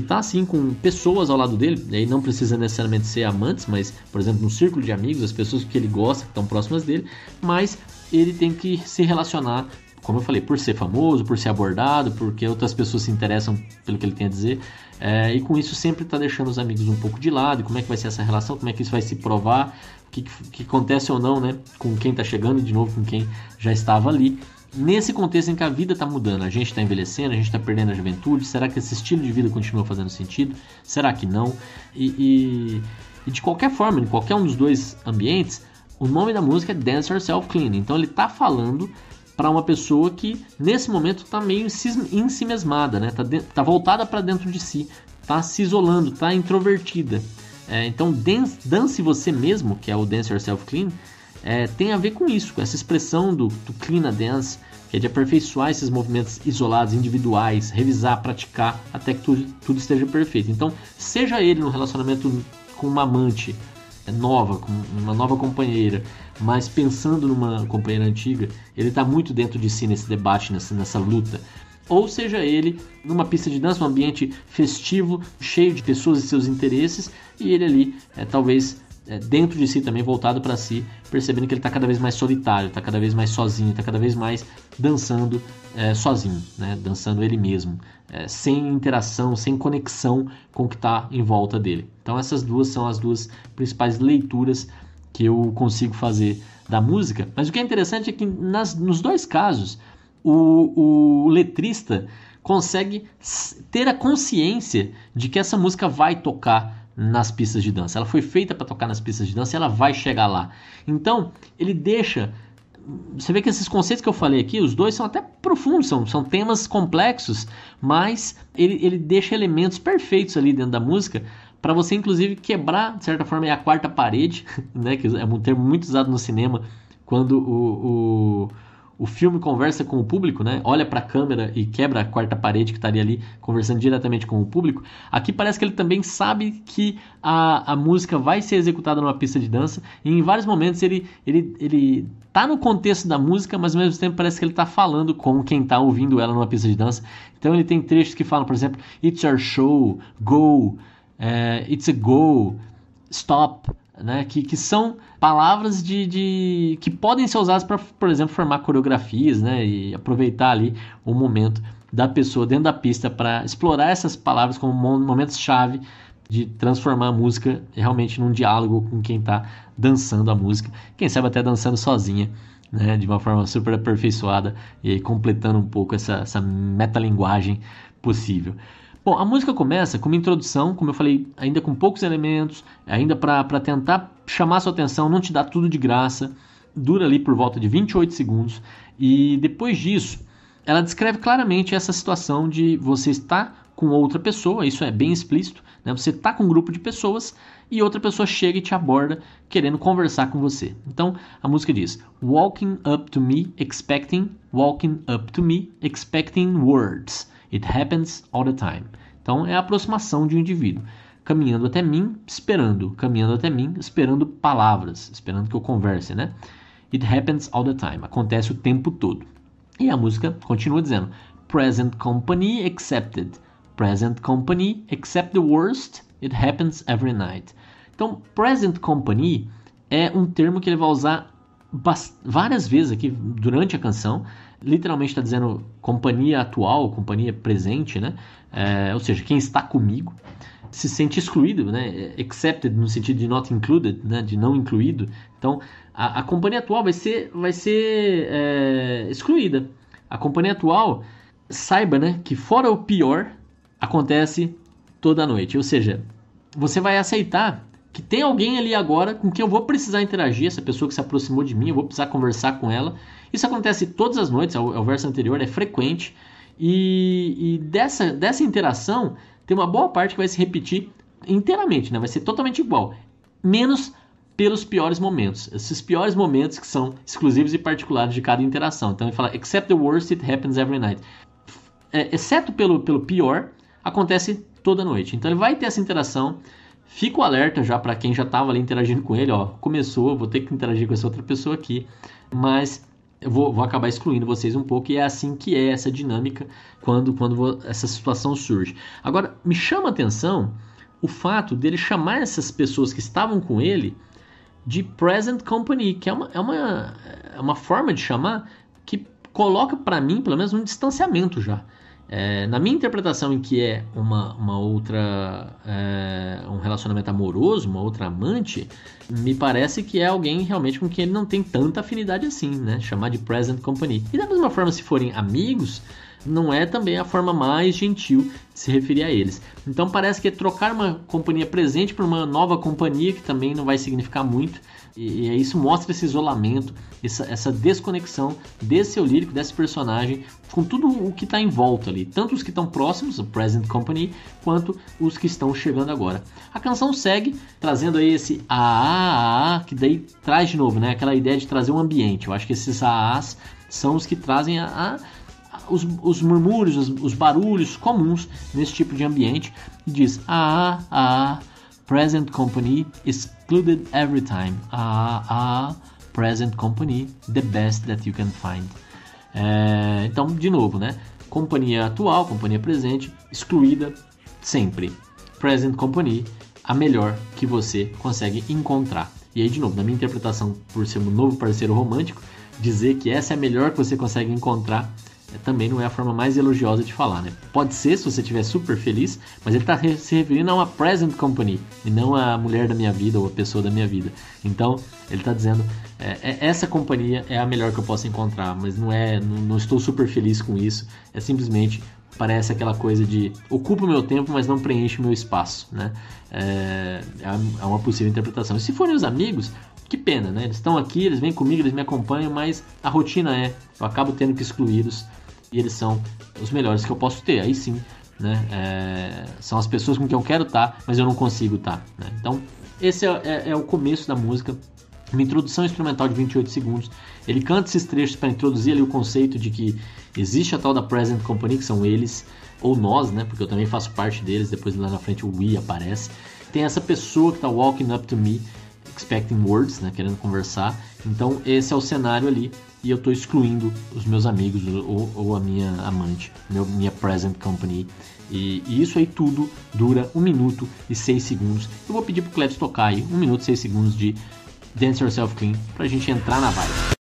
assim com pessoas ao lado dele, e aí não precisa necessariamente ser amantes, mas, por exemplo, no círculo de amigos, as pessoas que ele gosta, que estão próximas dele, mas ele tem que se relacionar, como eu falei, por ser famoso, por ser abordado, porque outras pessoas se interessam pelo que ele tem a dizer, e com isso sempre está deixando os amigos um pouco de lado. E como é que vai ser essa relação, como é que isso vai se provar, o que acontece ou não, né, com quem está chegando e de novo com quem já estava ali. Nesse contexto em que a vida está mudando, a gente está envelhecendo, a gente está perdendo a juventude, será que esse estilo de vida continua fazendo sentido? Será que não? E de qualquer forma, em qualquer um dos dois ambientes, o nome da música é Dance Yourself Clean. Então ele está falando para uma pessoa que nesse momento está meio ensimesmada, né? Tá voltada para dentro de si, está se isolando, está introvertida. Então dance você mesmo, que é o Dance Yourself Clean, tem a ver com isso, com essa expressão do clean a dance, que é de aperfeiçoar esses movimentos isolados, individuais, revisar, praticar, até que tudo esteja perfeito. Então, seja ele no relacionamento com uma amante nova, com uma nova companheira, mas pensando numa companheira antiga, ele está muito dentro de si nesse debate, nessa luta. Ou seja ele numa pista de dança, um ambiente festivo, cheio de pessoas e seus interesses, e ele ali, talvez dentro de si também, voltado para si, percebendo que ele está cada vez mais solitário, está cada vez mais sozinho, está cada vez mais dançando sozinho, né? Dançando ele mesmo, sem interação, sem conexão com o que está em volta dele. Então essas duas são as duas principais leituras que eu consigo fazer da música. Mas o que é interessante é que nos dois casos, o letrista consegue ter a consciência de que essa música vai tocar nas pistas de dança. Ela foi feita para tocar nas pistas de dança e ela vai chegar lá. Então, ele deixa... Você vê que esses conceitos que eu falei aqui, os dois são até profundos, são temas complexos, mas ele deixa elementos perfeitos ali dentro da música para você, inclusive, quebrar, de certa forma, a quarta parede, né, que é um termo muito usado no cinema, quando o filme conversa com o público, né? Olha para a câmera e quebra a quarta parede que estaria ali conversando diretamente com o público. Aqui parece que ele também sabe que a música vai ser executada numa pista de dança, e em vários momentos ele tá no contexto da música, mas ao mesmo tempo parece que ele tá falando com quem tá ouvindo ela numa pista de dança. Então ele tem trechos que falam, por exemplo, "It's your show", "Go", "It's a go", "Stop", né? Que são palavras que podem ser usadas para, por exemplo, formar coreografias, né? E aproveitar ali o momento da pessoa dentro da pista para explorar essas palavras como momentos-chave de transformar a música realmente num diálogo com quem está dançando a música. Quem sabe até dançando sozinha, né? De uma forma super aperfeiçoada e aí completando um pouco essa metalinguagem possível. Bom, a música começa com uma introdução, como eu falei, ainda com poucos elementos, ainda para tentar chamar sua atenção, não te dar tudo de graça. Dura ali por volta de 28 segundos. E depois disso, ela descreve claramente essa situação de você estar com outra pessoa, isso é bem explícito, né? Você está com um grupo de pessoas e outra pessoa chega e te aborda querendo conversar com você. Então a música diz: walking up to me, expecting words. It happens all the time. Então é a aproximação de um indivíduo caminhando até mim, esperando palavras, esperando que eu converse, né? It happens all the time. Acontece o tempo todo. E a música continua dizendo: present company accepted. Present company accept the worst. It happens every night. Então, present company é um termo que ele vai usar várias vezes aqui durante a canção. Literalmente está dizendo companhia atual, companhia presente, né? Ou seja, quem está comigo se sente excluído, né? Accepted no sentido de not included, né? De não incluído. Então, a companhia atual vai ser excluída. A companhia atual, saiba, né, que fora o pior, acontece toda noite. Ou seja, você vai aceitar que tem alguém ali agora com quem eu vou precisar interagir, essa pessoa que se aproximou de mim, eu vou precisar conversar com ela. Isso acontece todas as noites, ao verso anterior, é frequente. E dessa interação, tem uma boa parte que vai se repetir inteiramente, né? Vai ser totalmente igual, menos pelos piores momentos. Esses piores momentos que são exclusivos e particulares de cada interação. Então ele fala, except the worst, it happens every night. Exceto pelo pior, acontece toda noite. Então ele vai ter essa interação. Fica o alerta já para quem já estava ali interagindo com ele, ó, começou, vou ter que interagir com essa outra pessoa aqui, mas eu vou acabar excluindo vocês um pouco, e é assim que é essa dinâmica quando essa situação surge. Agora, me chama a atenção o fato dele chamar essas pessoas que estavam com ele de present company, que é uma forma de chamar que coloca para mim, pelo menos, um distanciamento já. Na minha interpretação, em que é uma outra um relacionamento amoroso, uma outra amante, me parece que é alguém realmente com quem ele não tem tanta afinidade assim, né? Chamar de present company. E da mesma forma, se forem amigos, não é também a forma mais gentil de se referir a eles. Então parece que é trocar uma companhia presente por uma nova companhia, que também não vai significar muito. E isso mostra esse isolamento, essa desconexão desse eu lírico, desse personagem, com tudo o que está em volta ali. Tanto os que estão próximos, o present company, quanto os que estão chegando agora. A canção segue trazendo aí esse que daí traz de novo, né, aquela ideia de trazer um ambiente. Eu acho que esses aás são os que trazem os murmúrios, os barulhos comuns nesse tipo de ambiente. E diz present company excluded every time. Present company, the best that you can find. Então, de novo, né? Companhia atual, companhia presente, excluída sempre. Present company, a melhor que você consegue encontrar. E aí, de novo, na minha interpretação, por ser um novo parceiro romântico, dizer que essa é a melhor que você consegue encontrar também não é a forma mais elogiosa de falar, né? Pode ser se você estiver super feliz, mas ele está se referindo a uma present company e não a mulher da minha vida ou a pessoa da minha vida. Então ele está dizendo essa companhia é a melhor que eu posso encontrar, mas não estou super feliz com isso. É simplesmente, parece aquela coisa de ocupa o meu tempo, mas não preenche o meu espaço, né? É uma possível interpretação. E se forem os amigos, que pena, né? Eles estão aqui, eles vêm comigo, eles me acompanham, mas a rotina eu acabo tendo que excluí-los. E eles são os melhores que eu posso ter. Aí sim, né? São as pessoas com quem eu quero estar, mas eu não consigo estar, né? Então, esse é o começo da música. Uma introdução instrumental de 28 segundos. Ele canta esses trechos para introduzir ali o conceito de que existe a tal da present company, que são eles, ou nós, né? Porque eu também faço parte deles. Depois lá na frente o we aparece. Tem essa pessoa que está walking up to me, expecting words, né? Querendo conversar. Então, esse é o cenário ali. E eu estou excluindo os meus amigos ou a minha amante, minha present company. E isso aí tudo dura 1 minuto e 6 segundos. Eu vou pedir pro Cletus tocar aí 1 minuto e 6 segundos de Dance Yourself Clean pra gente entrar na vibe.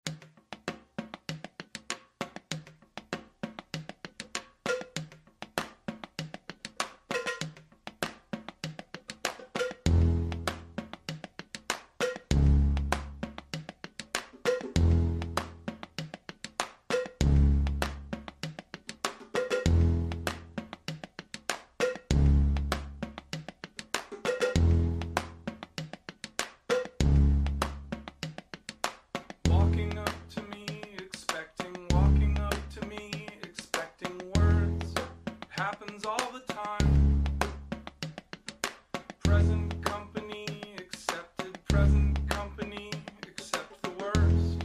present company, accept the worst.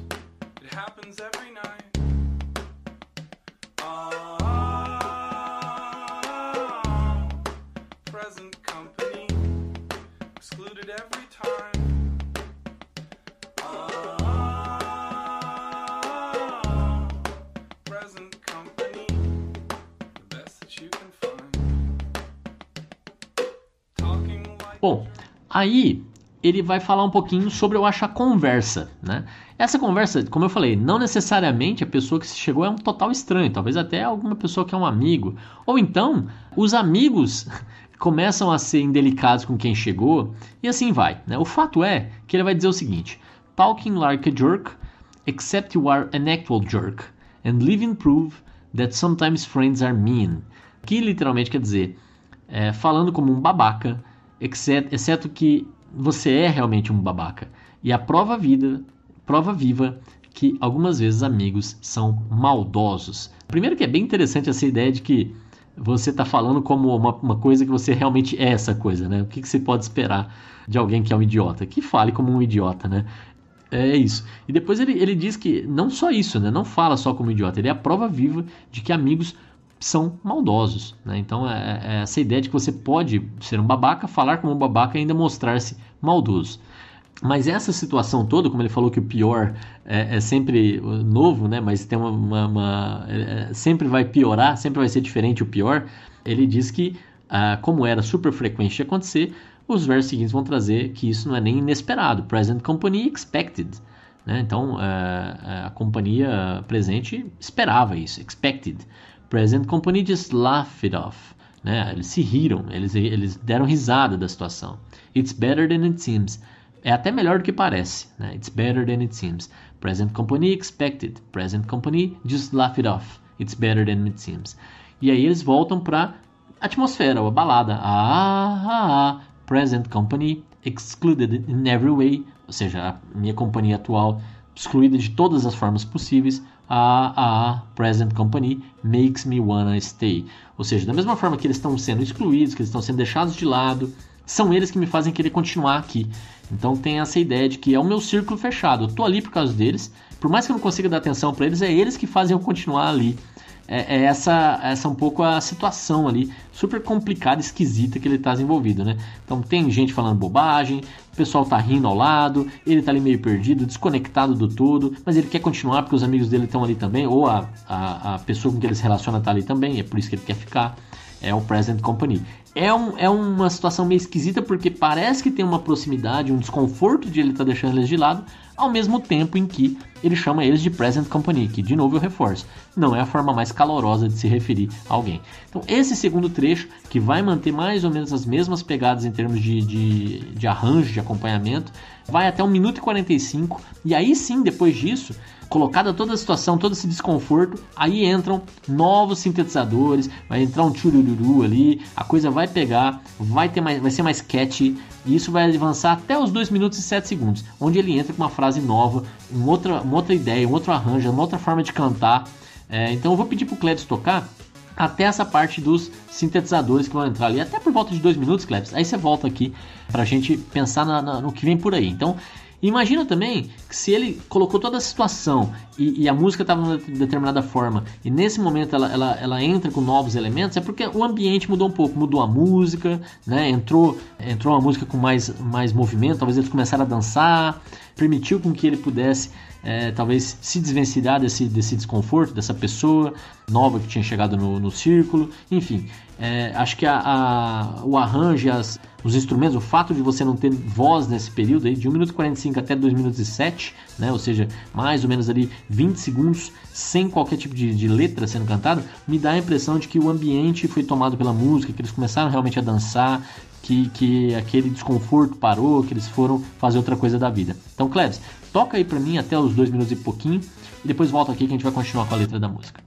It happens every night. Present company, excluded every time. Present company, the best that you can find. Talking like... Bom, aí ele vai falar um pouquinho sobre, eu acho, a conversa, né? Essa conversa, como eu falei, não necessariamente a pessoa que chegou é um total estranho, talvez até alguma pessoa que é um amigo, ou então os amigos começam a ser indelicados com quem chegou, e assim vai, né? O fato é que ele vai dizer o seguinte: talking like a jerk, except you are an actual jerk, and living proof that sometimes friends are mean. Que literalmente quer dizer, falando como um babaca, exceto que você é realmente um babaca. E a prova viva que algumas vezes amigos são maldosos. Primeiro que é bem interessante essa ideia de que você está falando como uma coisa que você realmente é essa coisa, né? O que você pode esperar de alguém que é um idiota? Que fale como um idiota, né? É isso. E depois ele diz que não só isso, né? Não fala só como idiota, ele é a prova viva de que amigos são maldosos, né? Então é essa ideia de que você pode ser um babaca, falar como um babaca e ainda mostrar-se maldoso. Mas essa situação toda, como ele falou que o pior é sempre novo, né? Mas tem sempre vai piorar, sempre vai ser diferente o pior. Ele diz que, como era super frequente de acontecer, os versos seguintes vão trazer que isso não é nem inesperado. Present company expected, né? Então a companhia presente esperava isso, expected. Present company just laughed it off, né? Eles se riram, eles deram risada da situação. It's better than it seems. É até melhor do que parece, né? It's better than it seems. Present company expected. Present company just laugh it off. It's better than it seems. E aí eles voltam para atmosfera, a balada. Present company excluded in every way. Ou seja, a minha companhia atual excluída de todas as formas possíveis. Present company makes me wanna stay. Ou seja, da mesma forma que eles estão sendo excluídos, que eles estão sendo deixados de lado, são eles que me fazem querer continuar aqui. Então tem essa ideia de que é o meu círculo fechado. Eu tô ali por causa deles. Por mais que eu não consiga dar atenção para eles, é eles que fazem eu continuar ali. Essa um pouco a situação ali, super complicada, esquisita que ele tá envolvido, né? Então tem gente falando bobagem, o pessoal tá rindo ao lado, ele tá ali meio perdido, desconectado do todo, mas ele quer continuar porque os amigos dele estão ali também, ou a pessoa com que ele se relaciona tá ali também, é por isso que ele quer ficar. É o present company. É uma situação meio esquisita porque parece que tem uma proximidade, um desconforto de ele estar deixando eles de lado, ao mesmo tempo em que ele chama eles de present company, que de novo eu reforço, não é a forma mais calorosa de se referir a alguém. Então esse segundo trecho, que vai manter mais ou menos as mesmas pegadas em termos de arranjo, de acompanhamento, vai até 1 minuto e 45, e aí sim, depois disso, colocada toda a situação, todo esse desconforto, aí entram novos sintetizadores, vai entrar um tchurururu ali, a coisa vai pegar, vai ser mais catchy, e isso vai avançar até os 2 minutos e 7 segundos, onde ele entra com uma frase nova, uma outra ideia, um outro arranjo, uma outra forma de cantar. Então eu vou pedir pro Cleves tocar até essa parte dos sintetizadores que vão entrar ali, até por volta de 2 minutos, Cleves. Aí você volta aqui pra gente pensar no que vem por aí. Então, imagina também que se ele colocou toda a situação e a música estava de determinada forma e nesse momento ela entra com novos elementos, é porque o ambiente mudou um pouco, mudou a música, né? Entrou uma música com mais movimento, talvez eles começaram a dançar, permitiu com que ele pudesse talvez se desvencilhar desse desconforto, dessa pessoa nova que tinha chegado no círculo, enfim. Acho que o arranjo, os instrumentos, o fato de você não ter voz nesse período aí, de 1 minuto e 45 até 2 minutos e 7, né? Ou seja, mais ou menos ali 20 segundos sem qualquer tipo de letra sendo cantada, me dá a impressão de que o ambiente foi tomado pela música, que eles começaram realmente a dançar, que aquele desconforto parou, que eles foram fazer outra coisa da vida. Então, Cleves, toca aí pra mim até os 2 minutos e pouquinho e depois volta aqui que a gente vai continuar com a letra da música.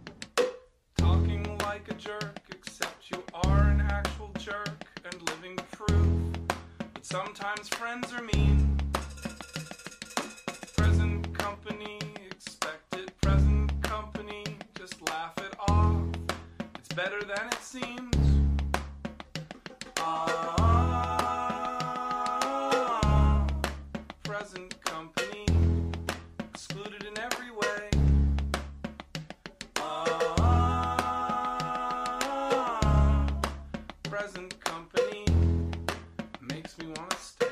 Talking like a jerk, except you are an actual jerk and living proof that sometimes friends are mean. Present company, expected present company, just laugh it off. It's better than it seems. present company makes me wanna stay.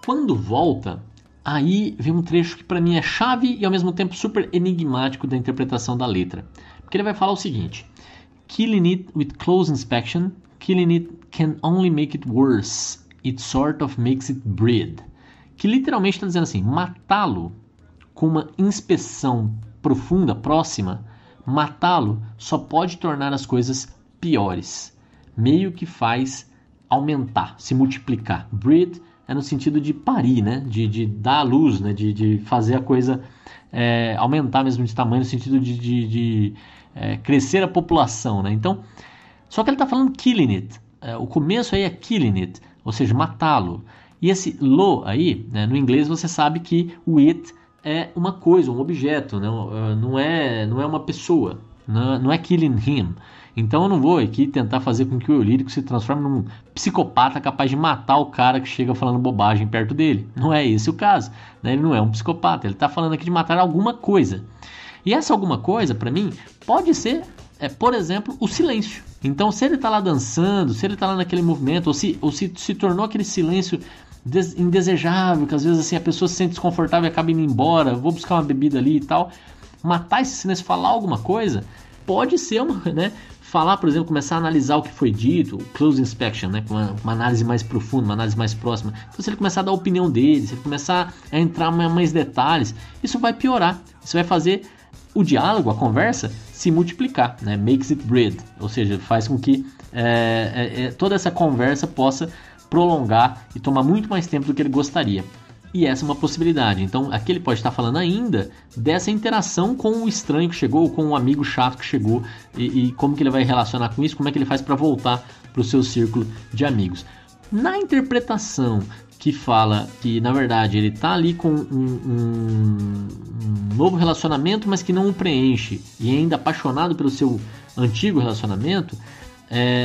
Quando volta, aí vem um trecho que para mim é chave e ao mesmo tempo super enigmático da interpretação da letra. Porque ele vai falar o seguinte: killing it with close inspection, killing it can only make it worse. It sort of makes it breed. Que literalmente está dizendo assim, matá-lo com uma inspeção profunda, próxima, matá-lo só pode tornar as coisas piores. Meio que faz aumentar, se multiplicar. Breed é no sentido de parir, né? De dar à luz, né? De fazer a coisa aumentar mesmo de tamanho, no sentido de crescer a população, né? Então, só que ele está falando killing it. O começo aí é killing it, ou seja, matá-lo. E esse lo aí, né? No inglês você sabe que o it é uma coisa, um objeto, né? Não é uma pessoa, não é killing him. Então eu não vou aqui tentar fazer com que o eu lírico se transforme num psicopata capaz de matar o cara que chega falando bobagem perto dele. Não é esse o caso, né? Ele não é um psicopata, ele está falando aqui de matar alguma coisa. E essa alguma coisa, para mim, pode ser, por exemplo, o silêncio. Então se ele está lá dançando, se ele está lá naquele movimento, ou se tornou aquele silêncio indesejável, que às vezes assim, a pessoa se sente desconfortável e acaba indo embora, vou buscar uma bebida ali e tal, matar esse silêncio, falar alguma coisa, pode ser uma, né? Falar, por exemplo, começar a analisar o que foi dito, o close inspection, né? Uma análise mais profunda, uma análise mais próxima. Então, se ele começar a dar a opinião dele, se ele começar a entrar em mais detalhes, isso vai piorar. Isso vai fazer o diálogo, a conversa, se multiplicar, né? Makes it breed, ou seja, faz com que toda essa conversa possa prolongar e tomar muito mais tempo do que ele gostaria. E essa é uma possibilidade. Então, aqui ele pode estar falando ainda dessa interação com o estranho que chegou, com o amigo chato que chegou, e como que ele vai relacionar com isso, como é que ele faz para voltar para o seu círculo de amigos. Na interpretação que fala que, na verdade, ele está ali com um novo relacionamento, mas que não o preenche, e ainda apaixonado pelo seu antigo relacionamento,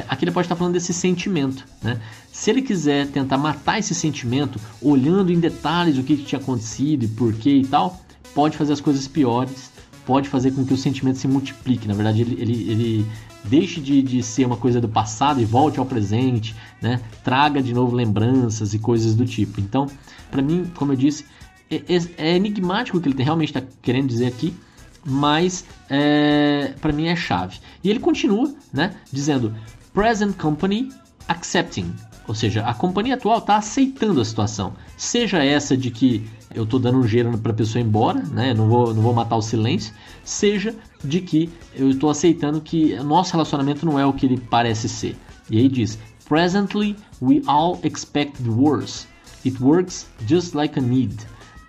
aqui ele pode estar falando desse sentimento, né? Se ele quiser tentar matar esse sentimento, olhando em detalhes o que tinha acontecido e porquê e tal, pode fazer as coisas piores, pode fazer com que o sentimento se multiplique. Na verdade, ele deixe de ser uma coisa do passado e volte ao presente, né? Traga de novo lembranças e coisas do tipo. Então, para mim, como eu disse, é enigmático o que ele realmente está querendo dizer aqui, mas para mim é chave. E ele continua, né, dizendo present company accepting, ou seja, a companhia atual está aceitando a situação, seja essa de que eu estou dando um gelo para a pessoa ir embora, né, não vou matar o silêncio, seja de que eu estou aceitando que o nosso relacionamento não é o que ele parece ser. E aí diz, presently we all expect the worst, it works just like a need.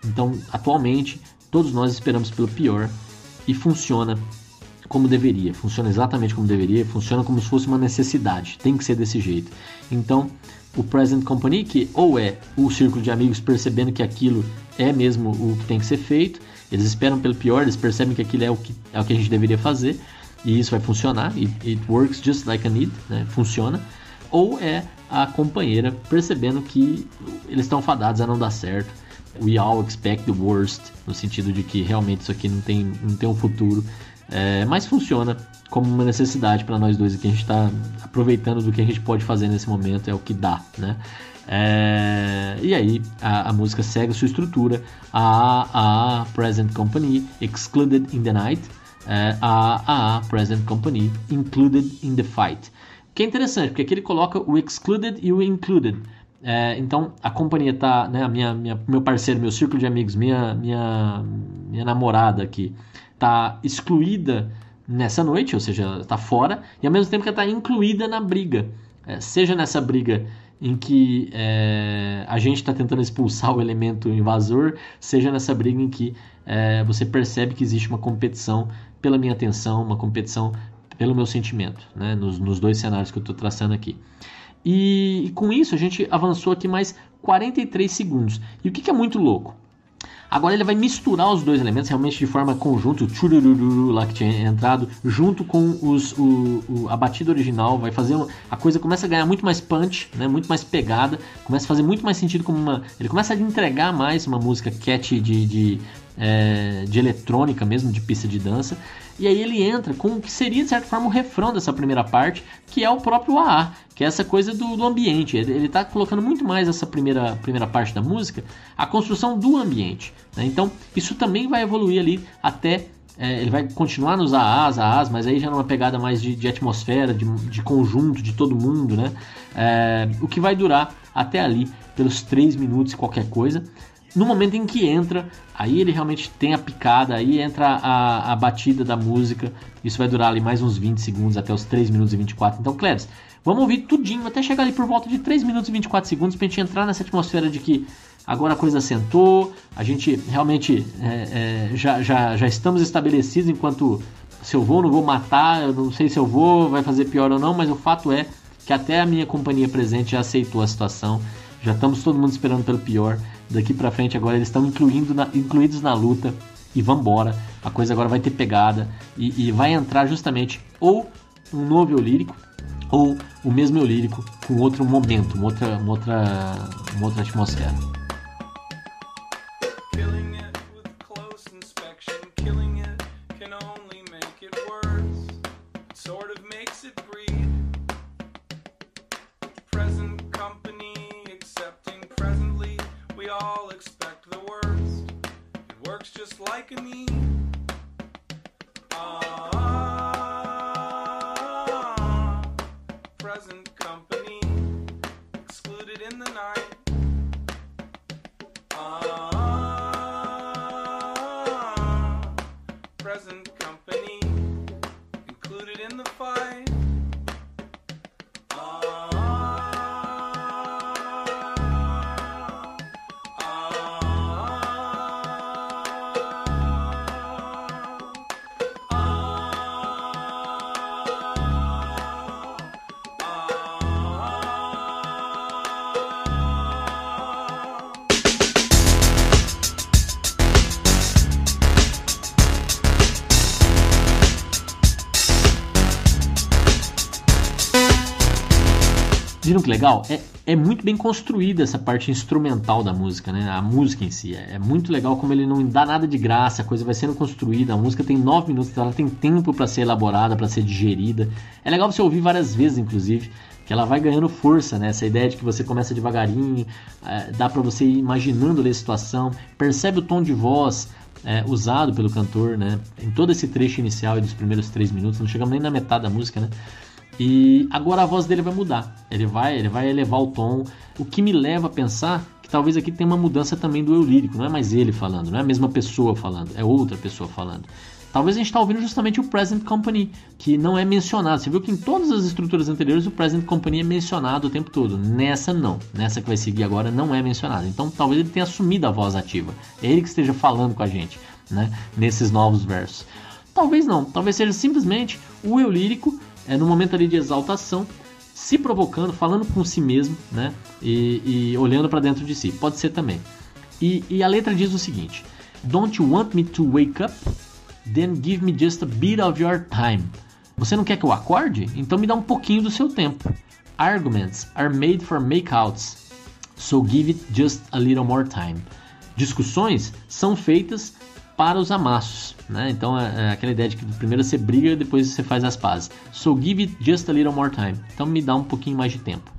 Então, atualmente, todos nós esperamos pelo pior, e funciona como deveria, funciona exatamente como deveria, funciona como se fosse uma necessidade, tem que ser desse jeito. Então, o present company, que ou é o círculo de amigos percebendo que aquilo é mesmo o que tem que ser feito, eles esperam pelo pior, eles percebem que aquilo é o que a gente deveria fazer, e isso vai funcionar, it works just like a need, né? Funciona, ou é a companheira percebendo que eles estão fadados a não dar certo, we all expect the worst, no sentido de que realmente isso aqui não tem um futuro, mas funciona como uma necessidade para nós dois, que a gente está aproveitando do que a gente pode fazer nesse momento, é o que dá, né? E aí a música segue a sua estrutura, a present company excluded in the night, a present company included in the fight, que é interessante, porque aqui ele coloca o excluded e o included. Então a companhia tá, né, meu parceiro, meu círculo de amigos, minha namorada aqui tá excluída nessa noite, ou seja, tá fora, e ao mesmo tempo que ela tá incluída na briga, seja nessa briga em que a gente está tentando expulsar o elemento invasor, seja nessa briga em que você percebe que existe uma competição pela minha atenção, uma competição pelo meu sentimento, né, nos dois cenários que eu estou traçando aqui. E com isso a gente avançou aqui mais 43 segundos. E o que é muito louco? Agora ele vai misturar os dois elementos realmente de forma conjunta, o tchurururu lá que tinha entrado, junto com a batida original, vai fazer a coisa começa a ganhar muito mais punch, né, muito mais pegada, começa a fazer muito mais sentido ele começa a entregar mais uma música catchy de eletrônica mesmo, de pista de dança. E aí ele entra com o que seria, de certa forma, o refrão dessa primeira parte, que é o próprio A.A., que é essa coisa do ambiente. Ele está colocando muito mais essa primeira parte da música, a construção do ambiente, né? Então, isso também vai evoluir ali até... ele vai continuar nos A.A.s, mas aí já numa pegada mais de atmosfera, de conjunto, de todo mundo, né? O que vai durar até ali, pelos 3 minutos e qualquer coisa. No momento em que entra, aí ele realmente tem a picada, aí entra a batida da música, isso vai durar ali mais uns 20 segundos, até os 3 minutos e 24. Então, Cleves, vamos ouvir tudinho, até chegar ali por volta de 3 minutos e 24 segundos, pra gente entrar nessa atmosfera de que agora a coisa assentou, a gente realmente já estamos estabelecidos enquanto se eu vou ou não vou matar, eu não sei se eu vou, vai fazer pior ou não, mas o fato é que até a minha companhia presente já aceitou a situação, já estamos todo mundo esperando pelo pior. Daqui pra frente agora eles estão incluídos na luta e vambora, a coisa agora vai ter pegada e vai entrar justamente ou um novo eu lírico ou o mesmo eu lírico com outro momento, uma outra atmosfera. Just like a need. Present company excluded in the night. Present company included in the fight. Viram que legal? É muito bem construída essa parte instrumental da música, né? A música em si. É muito legal como ele não dá nada de graça, a coisa vai sendo construída. A música tem 9 minutos, então ela tem tempo para ser elaborada, para ser digerida. É legal você ouvir várias vezes, inclusive, que ela vai ganhando força, né? Essa ideia de que você começa devagarinho, dá para você ir imaginando ali a situação, percebe o tom de voz usado pelo cantor, né? Em todo esse trecho inicial e dos primeiros 3 minutos, não chegamos nem na metade da música, né? E agora a voz dele vai mudar, ele vai elevar o tom, o que me leva a pensar que talvez aqui tenha uma mudança também do eu lírico, não é mais ele falando, não é a mesma pessoa falando, é outra pessoa falando. Talvez a gente está ouvindo justamente o Present Company, que não é mencionado. Você viu que em todas as estruturas anteriores o Present Company é mencionado o tempo todo. Nessa não, nessa que vai seguir agora não é mencionado. Então talvez ele tenha assumido a voz ativa, é ele que esteja falando com a gente, né, nesses novos versos. Talvez não, talvez seja simplesmente o eu lírico no momento ali de exaltação, se provocando, falando com si mesmo, né? E olhando para dentro de si. Pode ser também. E a letra diz o seguinte: Don't you want me to wake up? Then give me just a bit of your time. Você não quer que eu acorde? Então me dá um pouquinho do seu tempo. Arguments are made for makeouts, so give it just a little more time. Discussões são feitas para os amassos, né? Então é aquela ideia de que primeiro você briga e depois você faz as pazes. So give it just a little more time. Então me dá um pouquinho mais de tempo.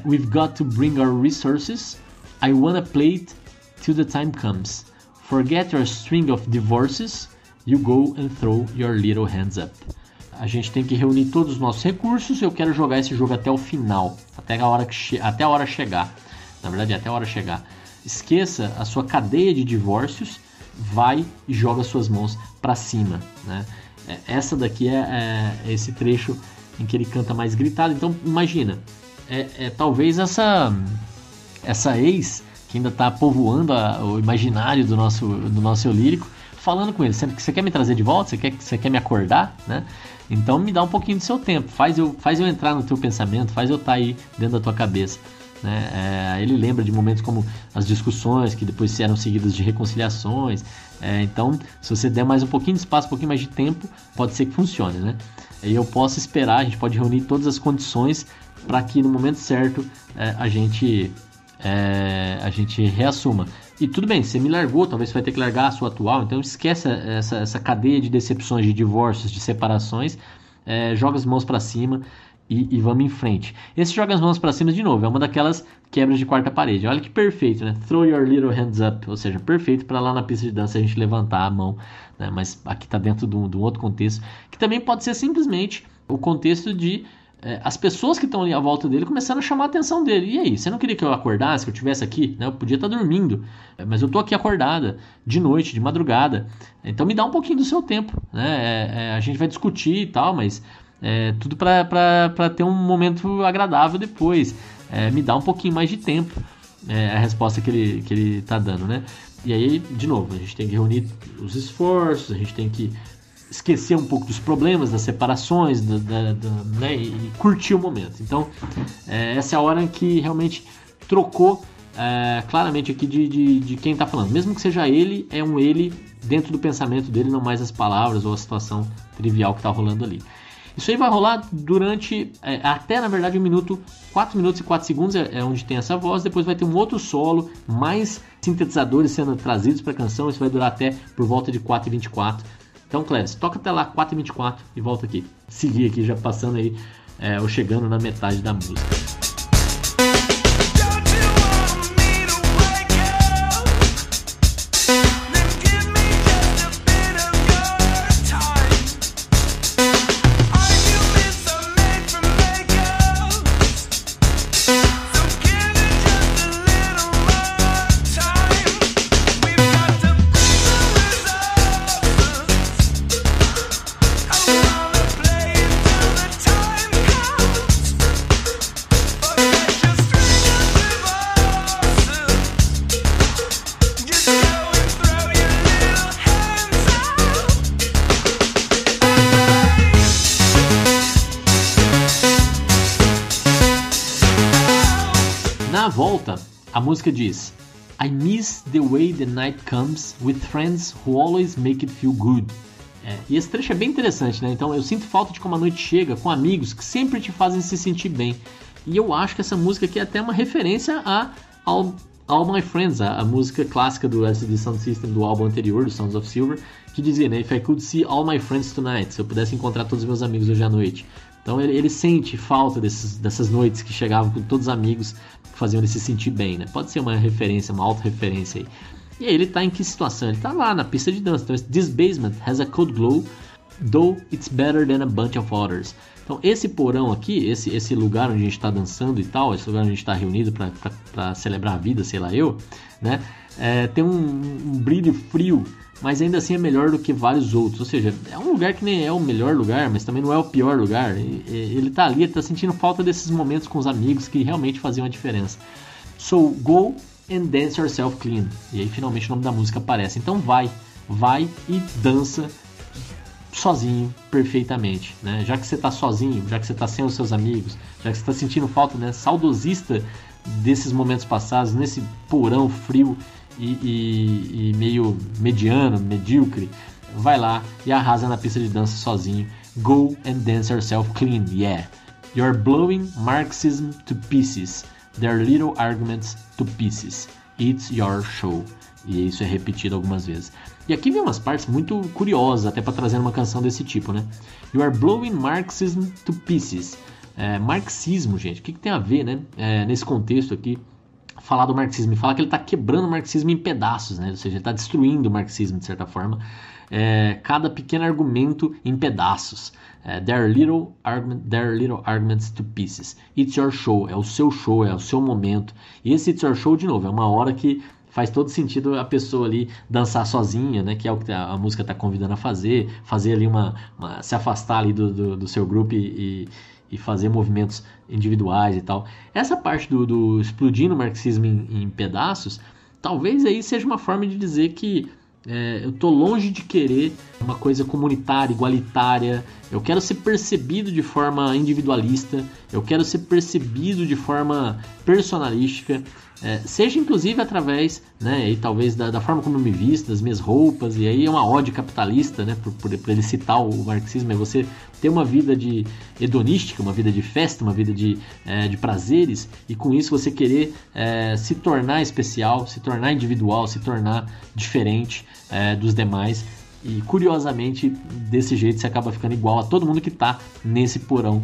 We've got to bring our resources. I wanna play it till the time comes. Forget your string of divorces. You go and throw your little hands up. A gente tem que reunir todos os nossos recursos. Eu quero jogar esse jogo até o final, até a hora chegar. Na verdade, até a hora chegar. Esqueça a sua cadeia de divórcios. Vai e joga suas mãos para cima, né? Essa daqui é esse trecho em que ele canta mais gritado. Então imagina, talvez essa ex que ainda está povoando o imaginário do nosso eu lírico, falando com ele: você quer me trazer de volta? Você quer me acordar, né? Então me dá um pouquinho do seu tempo, faz eu entrar no teu pensamento, faz eu estar aí dentro da tua cabeça. né? Ele lembra de momentos como as discussões que depois eram seguidas de reconciliações. Então, se você der mais um pouquinho de espaço, um pouquinho mais de tempo, pode ser que funcione, né? E eu posso esperar, a gente pode reunir todas as condições para que no momento certo a gente reassuma. E tudo bem, você me largou, talvez você vai ter que largar a sua atual, então esquece essa cadeia de decepções, de divórcios, de separações, joga as mãos para cima e vamos em frente. Esse joga as mãos para cima, de novo, é uma daquelas quebras de quarta parede. Olha que perfeito, né? Throw your little hands up, ou seja, perfeito para lá na pista de dança a gente levantar a mão, né? Mas aqui está dentro de um outro contexto, que também pode ser simplesmente o contexto de as pessoas que estão ali à volta dele começaram a chamar a atenção dele. E aí, você não queria que eu acordasse, que eu estivesse aqui? Né? Eu podia estar dormindo, mas eu estou aqui acordada, de noite, de madrugada. Então me dá um pouquinho do seu tempo, né? A gente vai discutir e tal, mas tudo para ter um momento agradável depois. Me dá um pouquinho mais de tempo. A resposta que ele está dando, né? E aí, de novo, a gente tem que reunir os esforços, a gente tem que esquecer um pouco dos problemas, das separações, né, e curtir o momento. Então, essa é a hora em que realmente trocou claramente aqui de quem está falando. Mesmo que seja ele, é um ele dentro do pensamento dele, não mais as palavras ou a situação trivial que está rolando ali. Isso aí vai rolar durante, até na verdade 4 minutos e 4 segundos é onde tem essa voz. Depois vai ter um outro solo, mais sintetizadores sendo trazidos para a canção. Isso vai durar até por volta de 4h24. Então, Cleves, toca até lá, 4h24 e volta aqui. Seguir aqui, já passando aí, ou chegando na metade da música. Na volta, a música diz: I miss the way the night comes with friends who always make it feel good. E esse trecho é bem interessante, né? Então, eu sinto falta de como a noite chega com amigos que sempre te fazem se sentir bem. E eu acho que essa música aqui é até uma referência a All My Friends, a música clássica do LCD Sound System do álbum anterior, do Sounds of Silver, que dizia, né? If I could see all my friends tonight, se eu pudesse encontrar todos os meus amigos hoje à noite. Então ele sente falta dessas noites que chegavam com todos os amigos que faziam ele se sentir bem, né? Pode ser uma referência, uma auto-referência aí. E aí ele tá em que situação? Ele tá lá na pista de dança. Então, this basement has a cold glow, though it's better than a bunch of others. Então esse porão aqui, esse lugar onde a gente está dançando e tal, esse lugar onde a gente está reunido para celebrar a vida, sei lá eu, né? Tem um brilho frio, mas ainda assim é melhor do que vários outros. Ou seja, é um lugar que nem é o melhor lugar, mas também não é o pior lugar. Ele tá ali, ele tá sentindo falta desses momentos com os amigos que realmente faziam a diferença. So go and dance yourself clean. E aí finalmente o nome da música aparece. Então vai e dança sozinho perfeitamente, né? Já que você tá sozinho, já que você tá sem os seus amigos, já que você tá sentindo falta, né, saudosista desses momentos passados, nesse porão frio e meio mediano, medíocre, vai lá e arrasa na pista de dança sozinho. Go and dance yourself clean, yeah. You're blowing Marxism to pieces, their little arguments to pieces. It's your show. E isso é repetido algumas vezes. E aqui vem umas partes muito curiosas, até para trazer uma canção desse tipo, né? You are blowing Marxism to pieces. Marxismo, gente, o que tem a ver, né? Nesse contexto aqui, falar do marxismo e falar que ele está quebrando o marxismo em pedaços, né? Ou seja, ele está destruindo o marxismo de certa forma. Cada pequeno argumento em pedaços. Their little arguments to pieces. It's your show, é o seu show, é o seu momento. E esse it's your show, de novo, é uma hora que faz todo sentido a pessoa ali dançar sozinha, né? Que é o que a música está convidando a fazer ali se afastar ali do seu grupo e fazer movimentos individuais e tal. Essa parte do explodindo o marxismo em pedaços, talvez aí seja uma forma de dizer que eu tô longe de querer uma coisa comunitária, igualitária. Eu quero ser percebido de forma individualista, eu quero ser percebido de forma personalística, seja inclusive através, né, e talvez da forma como eu me visto, das minhas roupas. E aí é uma ode capitalista, né, por ele citar o marxismo, é você ter uma vida hedonística, uma vida de festa, uma vida de prazeres, e com isso você querer se tornar especial, se tornar individual, se tornar diferente dos demais. E curiosamente, desse jeito você acaba ficando igual a todo mundo que está nesse porão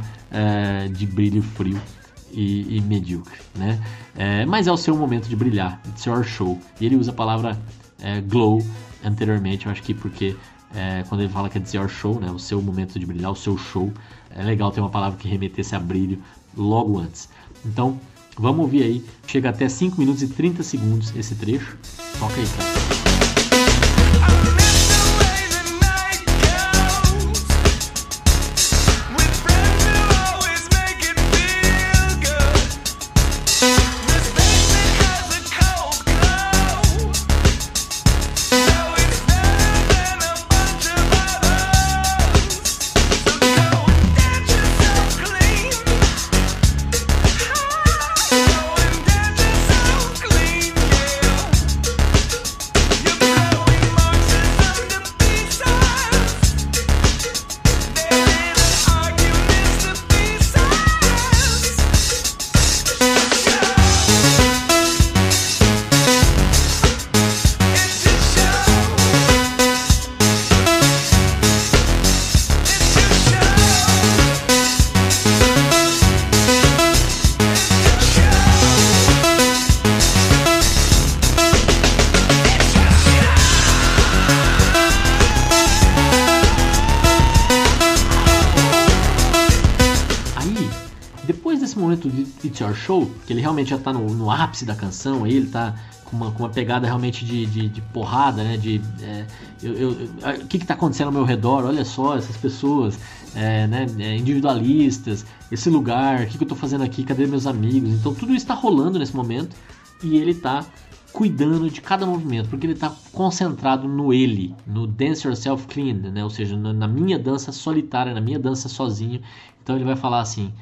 de brilho frio e medíocre, né? Mas é o seu momento de brilhar, it's your show. E ele usa a palavra glow anteriormente, eu acho que porque quando ele fala que é it's your show, né, o seu momento de brilhar, o seu show, é legal ter uma palavra que remetesse a brilho logo antes. Então, vamos ouvir aí, chega até 5 minutos e 30 segundos esse trecho. Toca aí, cara. Momento de It's Your Show, que ele realmente já tá no ápice da canção, aí ele tá com uma pegada realmente de porrada, né? O que tá acontecendo ao meu redor? Olha só, essas pessoas né, individualistas, esse lugar, o que eu tô fazendo aqui? Cadê meus amigos? Então tudo isso tá rolando nesse momento e ele tá cuidando de cada movimento, porque ele tá concentrado no ele, no Dance Yourself Clean, né? Ou seja, na minha dança solitária, na minha dança sozinho. Então ele vai falar assim: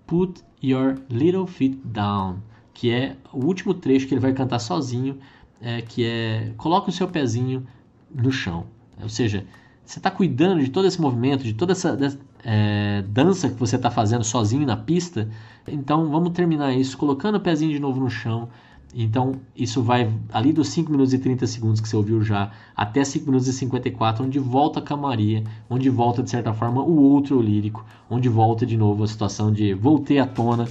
Put your little feet down, que é o último trecho que ele vai cantar sozinho, que é coloca o seu pezinho no chão. Ou seja, você está cuidando de todo esse movimento, de toda essa dança que você está fazendo sozinho na pista. Então vamos terminar isso colocando o pezinho de novo no chão. Então isso vai ali dos 5 minutos e 30 segundos que você ouviu já até 5 minutos e 54, onde volta a calmaria, onde volta de certa forma o outro eu lírico, onde volta de novo a situação de voltei à tona,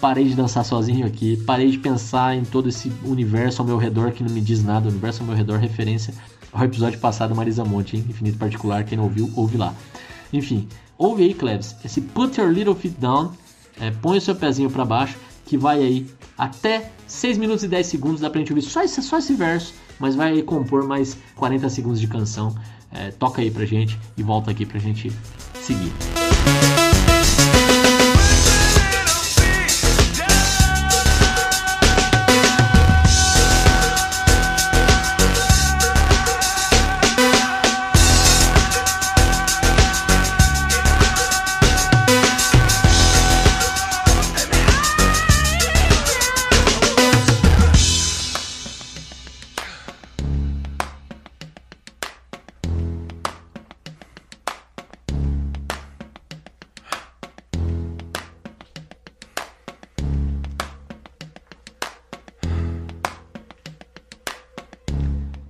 parei de dançar sozinho aqui, parei de pensar em todo esse universo ao meu redor que não me diz nada, o universo ao meu redor, referência ao episódio passado Marisa Monte, hein? Infinito Particular, quem não ouviu, ouve lá. Enfim, ouve aí, Cleves, esse Put Your Little Feet Down, põe o seu pezinho para baixo, que vai aí até 6 minutos e 10 segundos, dá pra gente ouvir só esse verso, mas vai compor mais 40 segundos de canção. Toca aí pra gente e volta aqui pra gente seguir.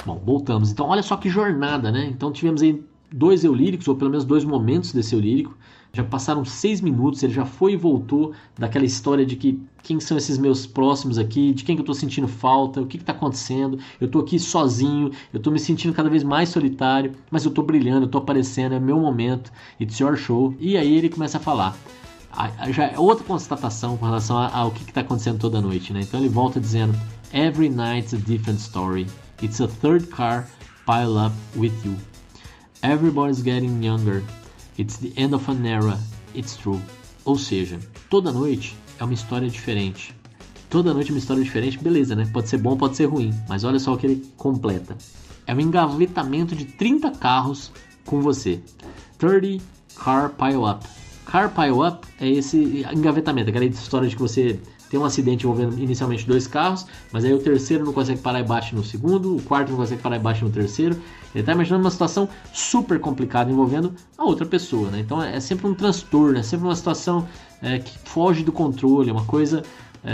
Bom, voltamos. Então, olha só que jornada, né? Então, tivemos aí 2 eu líricos, ou pelo menos 2 momentos desse eu lírico. Já passaram 6 minutos, ele já foi e voltou daquela história de que quem são esses meus próximos aqui, de quem que eu tô sentindo falta, o que tá acontecendo, eu tô aqui sozinho, eu tô me sentindo cada vez mais solitário, mas eu tô brilhando, eu tô aparecendo, é meu momento, it's your show. E aí ele começa a falar. Já é outra constatação com relação ao que tá acontecendo toda noite, né? Então ele volta dizendo: Every night's a different story. It's a third car pile up with you. Everybody's getting younger. It's the end of an era. It's true. Ou seja, toda noite é uma história diferente. Toda noite é uma história diferente, beleza, né? Pode ser bom, pode ser ruim. Mas olha só o que ele completa. é um engavetamento de 30 carros com você. 30 car pile-up. Car pile-up é esse engavetamento, aquela história de que você tem um acidente envolvendo inicialmente 2 carros, mas aí o terceiro não consegue parar e bate no segundo, o quarto não consegue parar e bate no terceiro. Ele está imaginando uma situação super complicada envolvendo a outra pessoa, né? Então é sempre um transtorno, é sempre uma situação que foge do controle, é uma coisa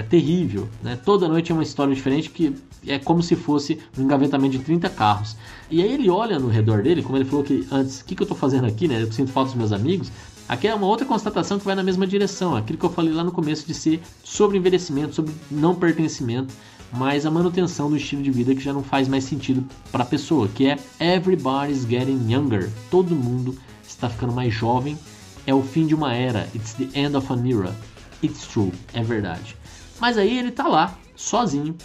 terrível, né? Toda noite é uma história diferente que é como se fosse um engavetamento de 30 carros. E aí ele olha no redor dele, como ele falou que antes, o que eu estou fazendo aqui, né? Eu sinto falta dos meus amigos. Aqui é uma outra constatação que vai na mesma direção, aquilo que eu falei lá no começo de ser sobre envelhecimento, sobre não pertencimento, mas a manutenção do estilo de vida que já não faz mais sentido para a pessoa, que é everybody's getting younger, todo mundo está ficando mais jovem, é o fim de uma era, it's the end of an era, it's true, é verdade. Mas aí ele tá lá, sozinho,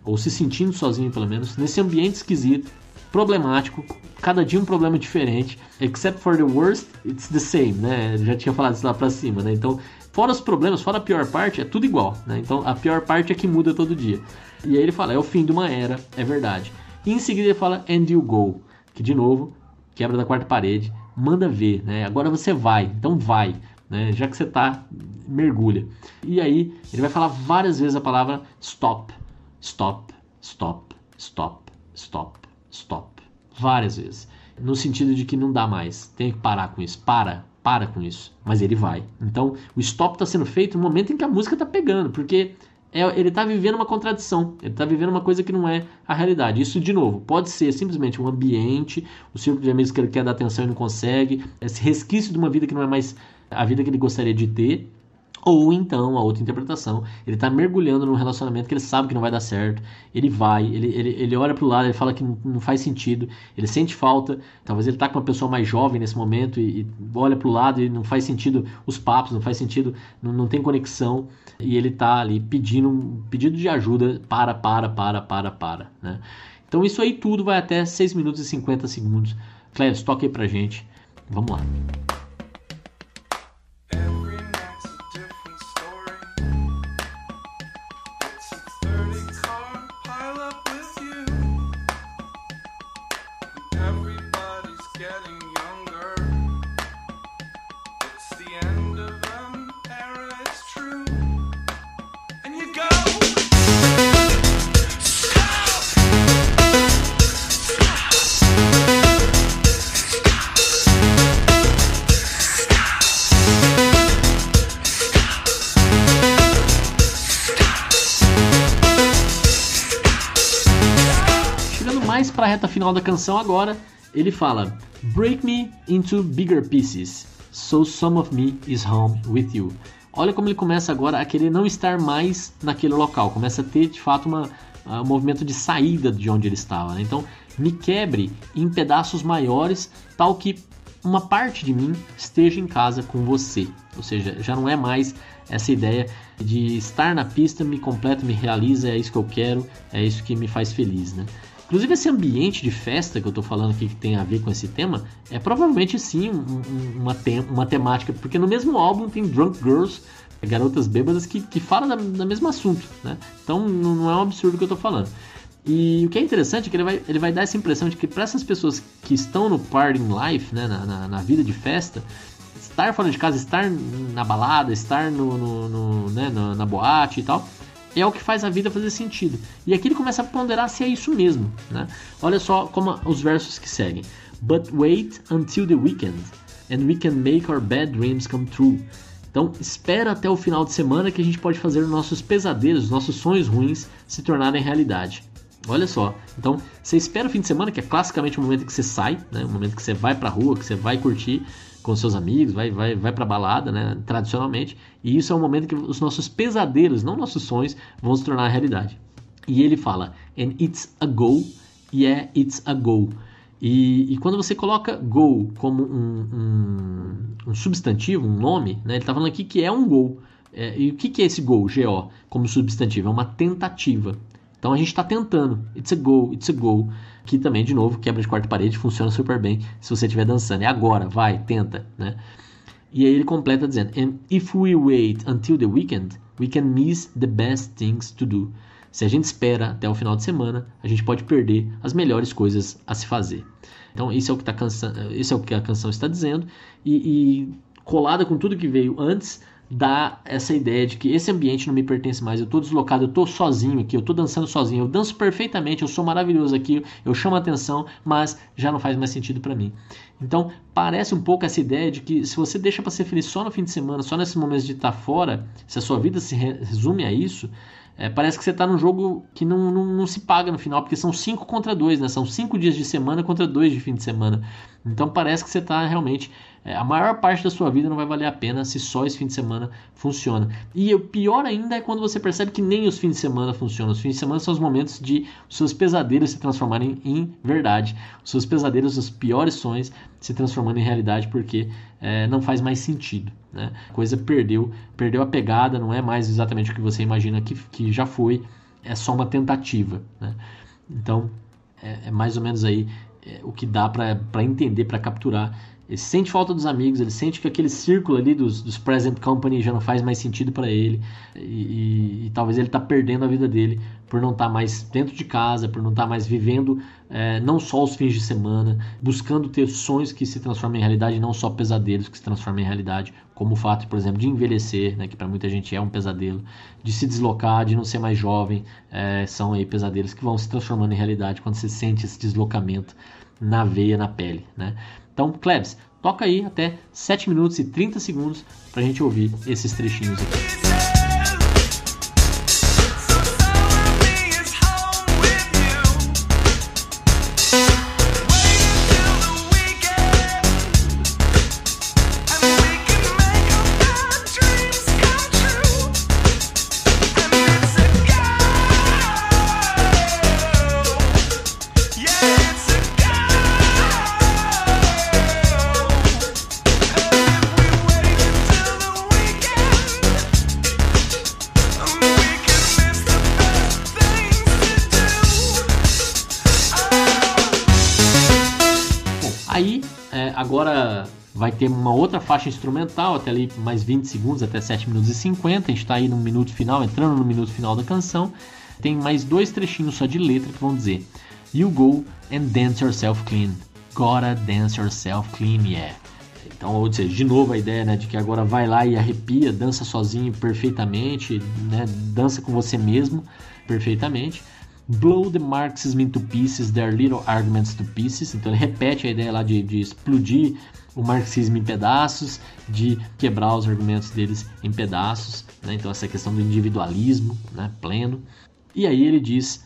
ou se sentindo sozinho pelo menos, nesse ambiente esquisito, problemático, cada dia um problema diferente, except for the worst, it's the same, né? Eu já tinha falado isso lá pra cima, né? Então, fora os problemas, fora a pior parte, é tudo igual, né? Então, a pior parte é que muda todo dia. E aí ele fala, é o fim de uma era, é verdade. E em seguida ele fala, and you go, que de novo, quebra da quarta parede, manda ver, né? Agora você vai, então vai, né? Já que você tá, mergulha. E aí, ele vai falar várias vezes a palavra stop, stop, stop, stop, stop. Stop, várias vezes, no sentido de que não dá mais, tem que parar com isso, para com isso, mas ele vai. Então o stop está sendo feito no momento em que a música está pegando, porque ele está vivendo uma contradição, ele está vivendo uma coisa que não é a realidade. Isso, de novo, pode ser simplesmente um ambiente, o círculo de amigos que ele quer dar atenção e não consegue, esse resquício de uma vida que não é mais a vida que ele gostaria de ter. Ou então, a outra interpretação, ele está mergulhando num relacionamento que ele sabe que não vai dar certo, ele vai, ele olha para o lado, ele fala que não faz sentido, ele sente falta, talvez ele está com uma pessoa mais jovem nesse momento e olha para o lado e não faz sentido os papos, não faz sentido, não tem conexão, e ele está ali pedindo um pedido de ajuda, para, né? Então isso aí tudo vai até 6 minutos e 50 segundos. Cléris, toca aí pra gente, vamos lá. Para a reta final da canção agora, ele fala break me into bigger pieces, so some of me is home with you. Olha como ele começa agora a querer não estar mais naquele local, começa a ter de fato um movimento de saída de onde ele estava, né? Então, me quebre em pedaços maiores, tal que uma parte de mim esteja em casa com você. Ou seja, já não é mais essa ideia de estar na pista, me completa, me realiza, é isso que eu quero, é isso que me faz feliz, né? Inclusive esse ambiente de festa que eu tô falando aqui que tem a ver com esse tema é provavelmente sim uma temática, porque no mesmo álbum tem Drunk Girls, garotas bêbadas que falam do mesmo assunto, né? Então não é um absurdo que eu tô falando. E o que é interessante é que ele vai dar essa impressão de que para essas pessoas que estão no party life, né, na vida de festa, estar fora de casa, estar na balada, estar na boate e tal, é o que faz a vida fazer sentido. E aqui ele começa a ponderar se é isso mesmo, né? Olha só como os versos que seguem. But wait until the weekend, and we can make our bad dreams come true. Então, espera até o final de semana que a gente pode fazer nossos pesadelos, nossos sonhos ruins se tornarem realidade. Olha só, então você espera o fim de semana, que é classicamente o momento que você sai, né? O momento que você vai pra rua, que você vai curtir com seus amigos, vai pra balada, né? Tradicionalmente. E isso é o momento que os nossos pesadelos, não nossos sonhos, vão se tornar realidade. E ele fala, and it's a go, yeah, it's a go. E quando você coloca go como um substantivo, um nome, né? Ele está falando aqui que é um go. E o que é esse go, G-O, como substantivo? É uma tentativa. Então a gente está tentando. It's a go. Que também, de novo, quebra de quarta parede, funciona super bem se você estiver dançando. É agora, vai, tenta, né? E aí ele completa dizendo, and if we wait until the weekend, we can miss the best things to do. Se a gente espera até o final de semana, a gente pode perder as melhores coisas a se fazer. Então isso é o que a canção está dizendo, e colada com tudo que veio antes, dá essa ideia de que esse ambiente não me pertence mais, eu estou deslocado, eu estou sozinho aqui, eu estou dançando sozinho, eu danço perfeitamente, eu sou maravilhoso aqui, eu chamo a atenção, mas já não faz mais sentido para mim. Então parece um pouco essa ideia de que se você deixa para ser feliz só no fim de semana, só nesses momentos de estar fora, se a sua vida se resume a isso, parece que você está num jogo que não se paga no final, porque são 5 contra 2, né? São 5 dias de semana contra 2 de fim de semana. Então parece que você está realmente... a maior parte da sua vida não vai valer a pena se só esse fim de semana funciona. E o pior ainda é quando você percebe que nem os fins de semana funcionam. Os fins de semana são os momentos de os seus pesadelos se transformarem em verdade. Os seus pesadelos, os piores sonhos se transformando em realidade, porque não faz mais sentido, né? A coisa perdeu a pegada, não é mais exatamente o que você imagina que já foi, é só uma tentativa, né? Então é mais ou menos aí o que dá para entender, para capturar. Ele sente falta dos amigos, ele sente que aquele círculo ali dos present company já não faz mais sentido para ele, e talvez ele está perdendo a vida dele por não estar mais dentro de casa, por não estar mais vivendo não só os fins de semana, buscando ter sonhos que se transformam em realidade, não só pesadelos que se transformam em realidade, como o fato, por exemplo, de envelhecer, né, que para muita gente é um pesadelo, de se deslocar, de não ser mais jovem, são aí pesadelos que vão se transformando em realidade quando você sente esse deslocamento na veia, na pele, né? Então, Klebs, toca aí até 7 minutos e 30 segundos pra gente ouvir esses trechinhos aqui. Agora vai ter uma outra faixa instrumental, até ali mais 20 segundos, até 7 minutos e 50. A gente está aí no minuto final, entrando no minuto final da canção. Tem mais 2 trechinhos só de letra que vão dizer: You go and dance yourself clean. Gotta dance yourself clean, yeah. Então, ou seja, de novo a ideia, né, de que agora vai lá e arrepia, dança sozinho perfeitamente, né, dança com você mesmo perfeitamente. Blow the Marxism into pieces, their little arguments to pieces. Então ele repete a ideia lá de explodir o marxismo em pedaços, de quebrar os argumentos deles em pedaços, né? Então essa questão do individualismo, né, pleno. E aí ele diz: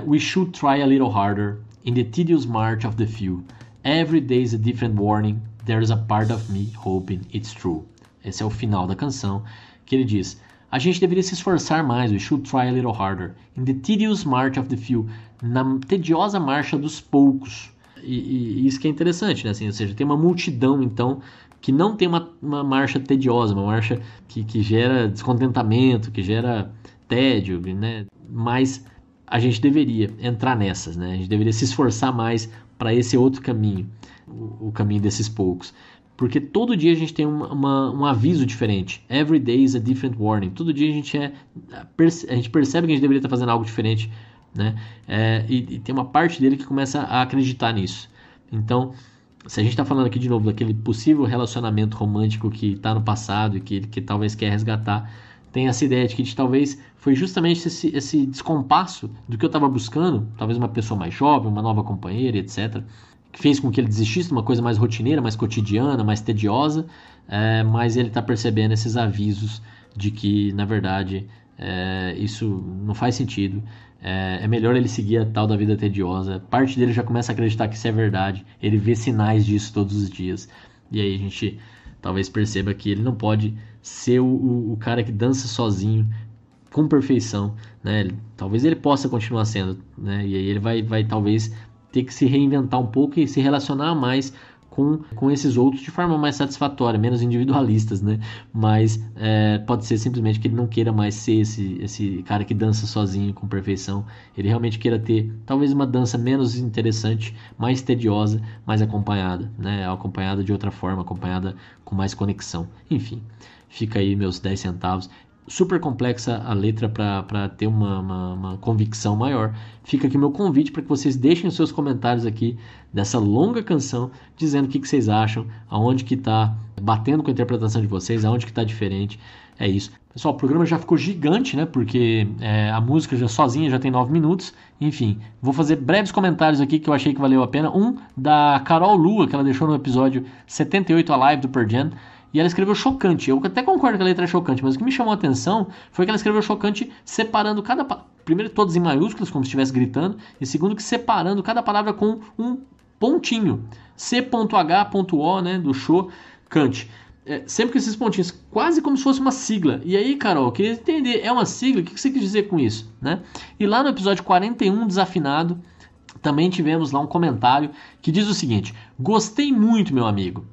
We should try a little harder in the tedious march of the few. Every day is a different warning. There's a part of me hoping it's true. Esse é o final da canção, que ele diz: a gente deveria se esforçar mais, we should try a little harder. In the tedious march of the few. Na tediosa marcha dos poucos. E isso que é interessante, né? Assim, ou seja, tem uma multidão, então, que não tem uma marcha tediosa, uma marcha que gera descontentamento, que gera tédio, né? Mas a gente deveria entrar nessas, né? A gente deveria se esforçar mais para esse outro caminho, o caminho desses poucos. Porque todo dia a gente tem um aviso diferente. Every day is a different warning. Todo dia a gente percebe que a gente deveria estar fazendo algo diferente, né? E tem uma parte dele que começa a acreditar nisso. Então, se a gente está falando aqui de novo daquele possível relacionamento romântico que está no passado e que talvez quer resgatar, tem essa ideia de que talvez foi justamente esse descompasso do que eu estava buscando, talvez uma pessoa mais jovem, uma nova companheira, etc., que fez com que ele desistisse de uma coisa mais rotineira, mais cotidiana, mais tediosa, mas ele está percebendo esses avisos de que, na verdade, isso não faz sentido. É melhor ele seguir a tal da vida tediosa. Parte dele já começa a acreditar que isso é verdade. Ele vê sinais disso todos os dias. E aí a gente talvez perceba que ele não pode ser o cara que dança sozinho com perfeição, né? Talvez ele possa continuar sendo, né? E aí ele vai talvez ter que se reinventar um pouco e se relacionar mais com esses outros de forma mais satisfatória, menos individualistas, né? Mas pode ser simplesmente que ele não queira mais ser esse cara que dança sozinho com perfeição. Ele realmente queira ter talvez uma dança menos interessante, mais tediosa, mais acompanhada, né? Acompanhada de outra forma, acompanhada com mais conexão. Enfim, fica aí meus 10 centavos. super complexa a letra para ter uma convicção maior. Fica aqui o meu convite para que vocês deixem os seus comentários aqui dessa longa canção, dizendo o que vocês acham, aonde que tá batendo com a interpretação de vocês, aonde que tá diferente. É isso. Pessoal, o programa já ficou gigante, né? Porque a música já sozinha já tem 9 minutos. Enfim, vou fazer breves comentários aqui que eu achei que valeu a pena. Um da Carol Lua, que ela deixou no episódio 78, a live do Pearl Jam. E ela escreveu chocante. Eu até concordo que a letra é chocante, mas o que me chamou a atenção foi que ela escreveu chocante separando cada palavra. Primeiro, todas em maiúsculas, como se estivesse gritando. E segundo, que separando cada palavra com um pontinho. C.H.O, né? Do show, cante. Sempre com esses pontinhos, quase como se fosse uma sigla. E aí, Carol, eu queria entender, é uma sigla? O que você quis dizer com isso? Né? E lá no episódio 41, Desafinado, também tivemos lá um comentário que diz o seguinte: gostei muito, meu amigo.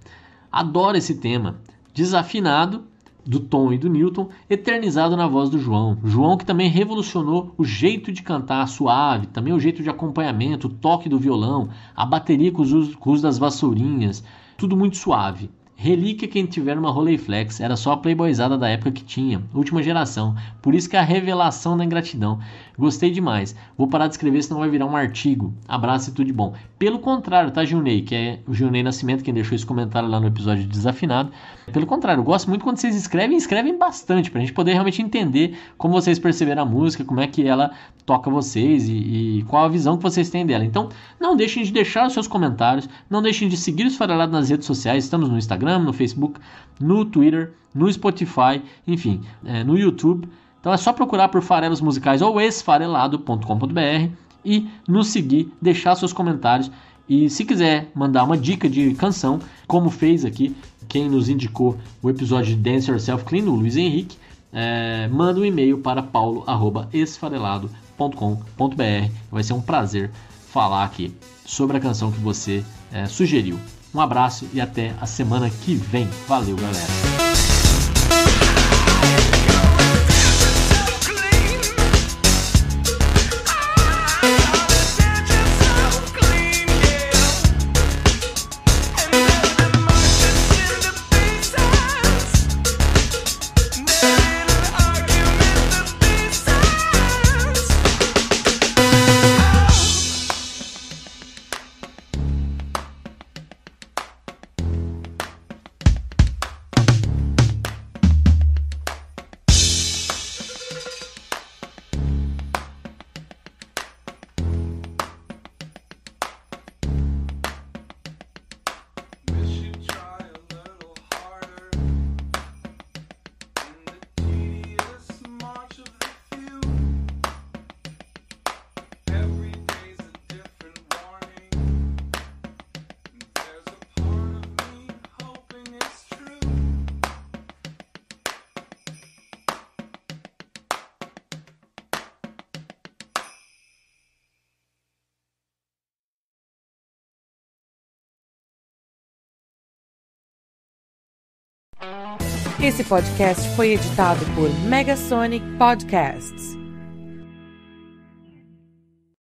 Adoro esse tema. Desafinado, do Tom e do Newton, eternizado na voz do João. João que também revolucionou o jeito de cantar suave, também o jeito de acompanhamento, o toque do violão, a bateria com o uso das vassourinhas, tudo muito suave. Relíquia quem tiver uma Rolleiflex, era só a playboyzada da época que tinha, última geração, por isso que é a revelação da ingratidão. Gostei demais, vou parar de escrever senão vai virar um artigo. Abraço e tudo de bom. Pelo contrário, tá, Gilney, que é o Gilney Nascimento, quem deixou esse comentário lá no episódio de Desafinado. Pelo contrário, eu gosto muito quando vocês escrevem bastante, pra gente poder realmente entender como vocês perceberam a música, como é que ela toca vocês e qual a visão que vocês têm dela. Então, não deixem de deixar os seus comentários, não deixem de seguir o Esfarelado nas redes sociais, estamos no Instagram, no Facebook, no Twitter, no Spotify, enfim, no YouTube. Então é só procurar por Farelos Musicais ou esfarelado.com.br e nos seguir, deixar seus comentários. E se quiser mandar uma dica de canção, como fez aqui quem nos indicou o episódio de Dance Yourself Clean, o Luiz Henrique, manda um e-mail para paulo@esfarelado.com.br. Vai ser um prazer falar aqui sobre a canção que você sugeriu. Um abraço e até a semana que vem. Valeu, galera! Esse podcast foi editado por Megasonic Podcasts.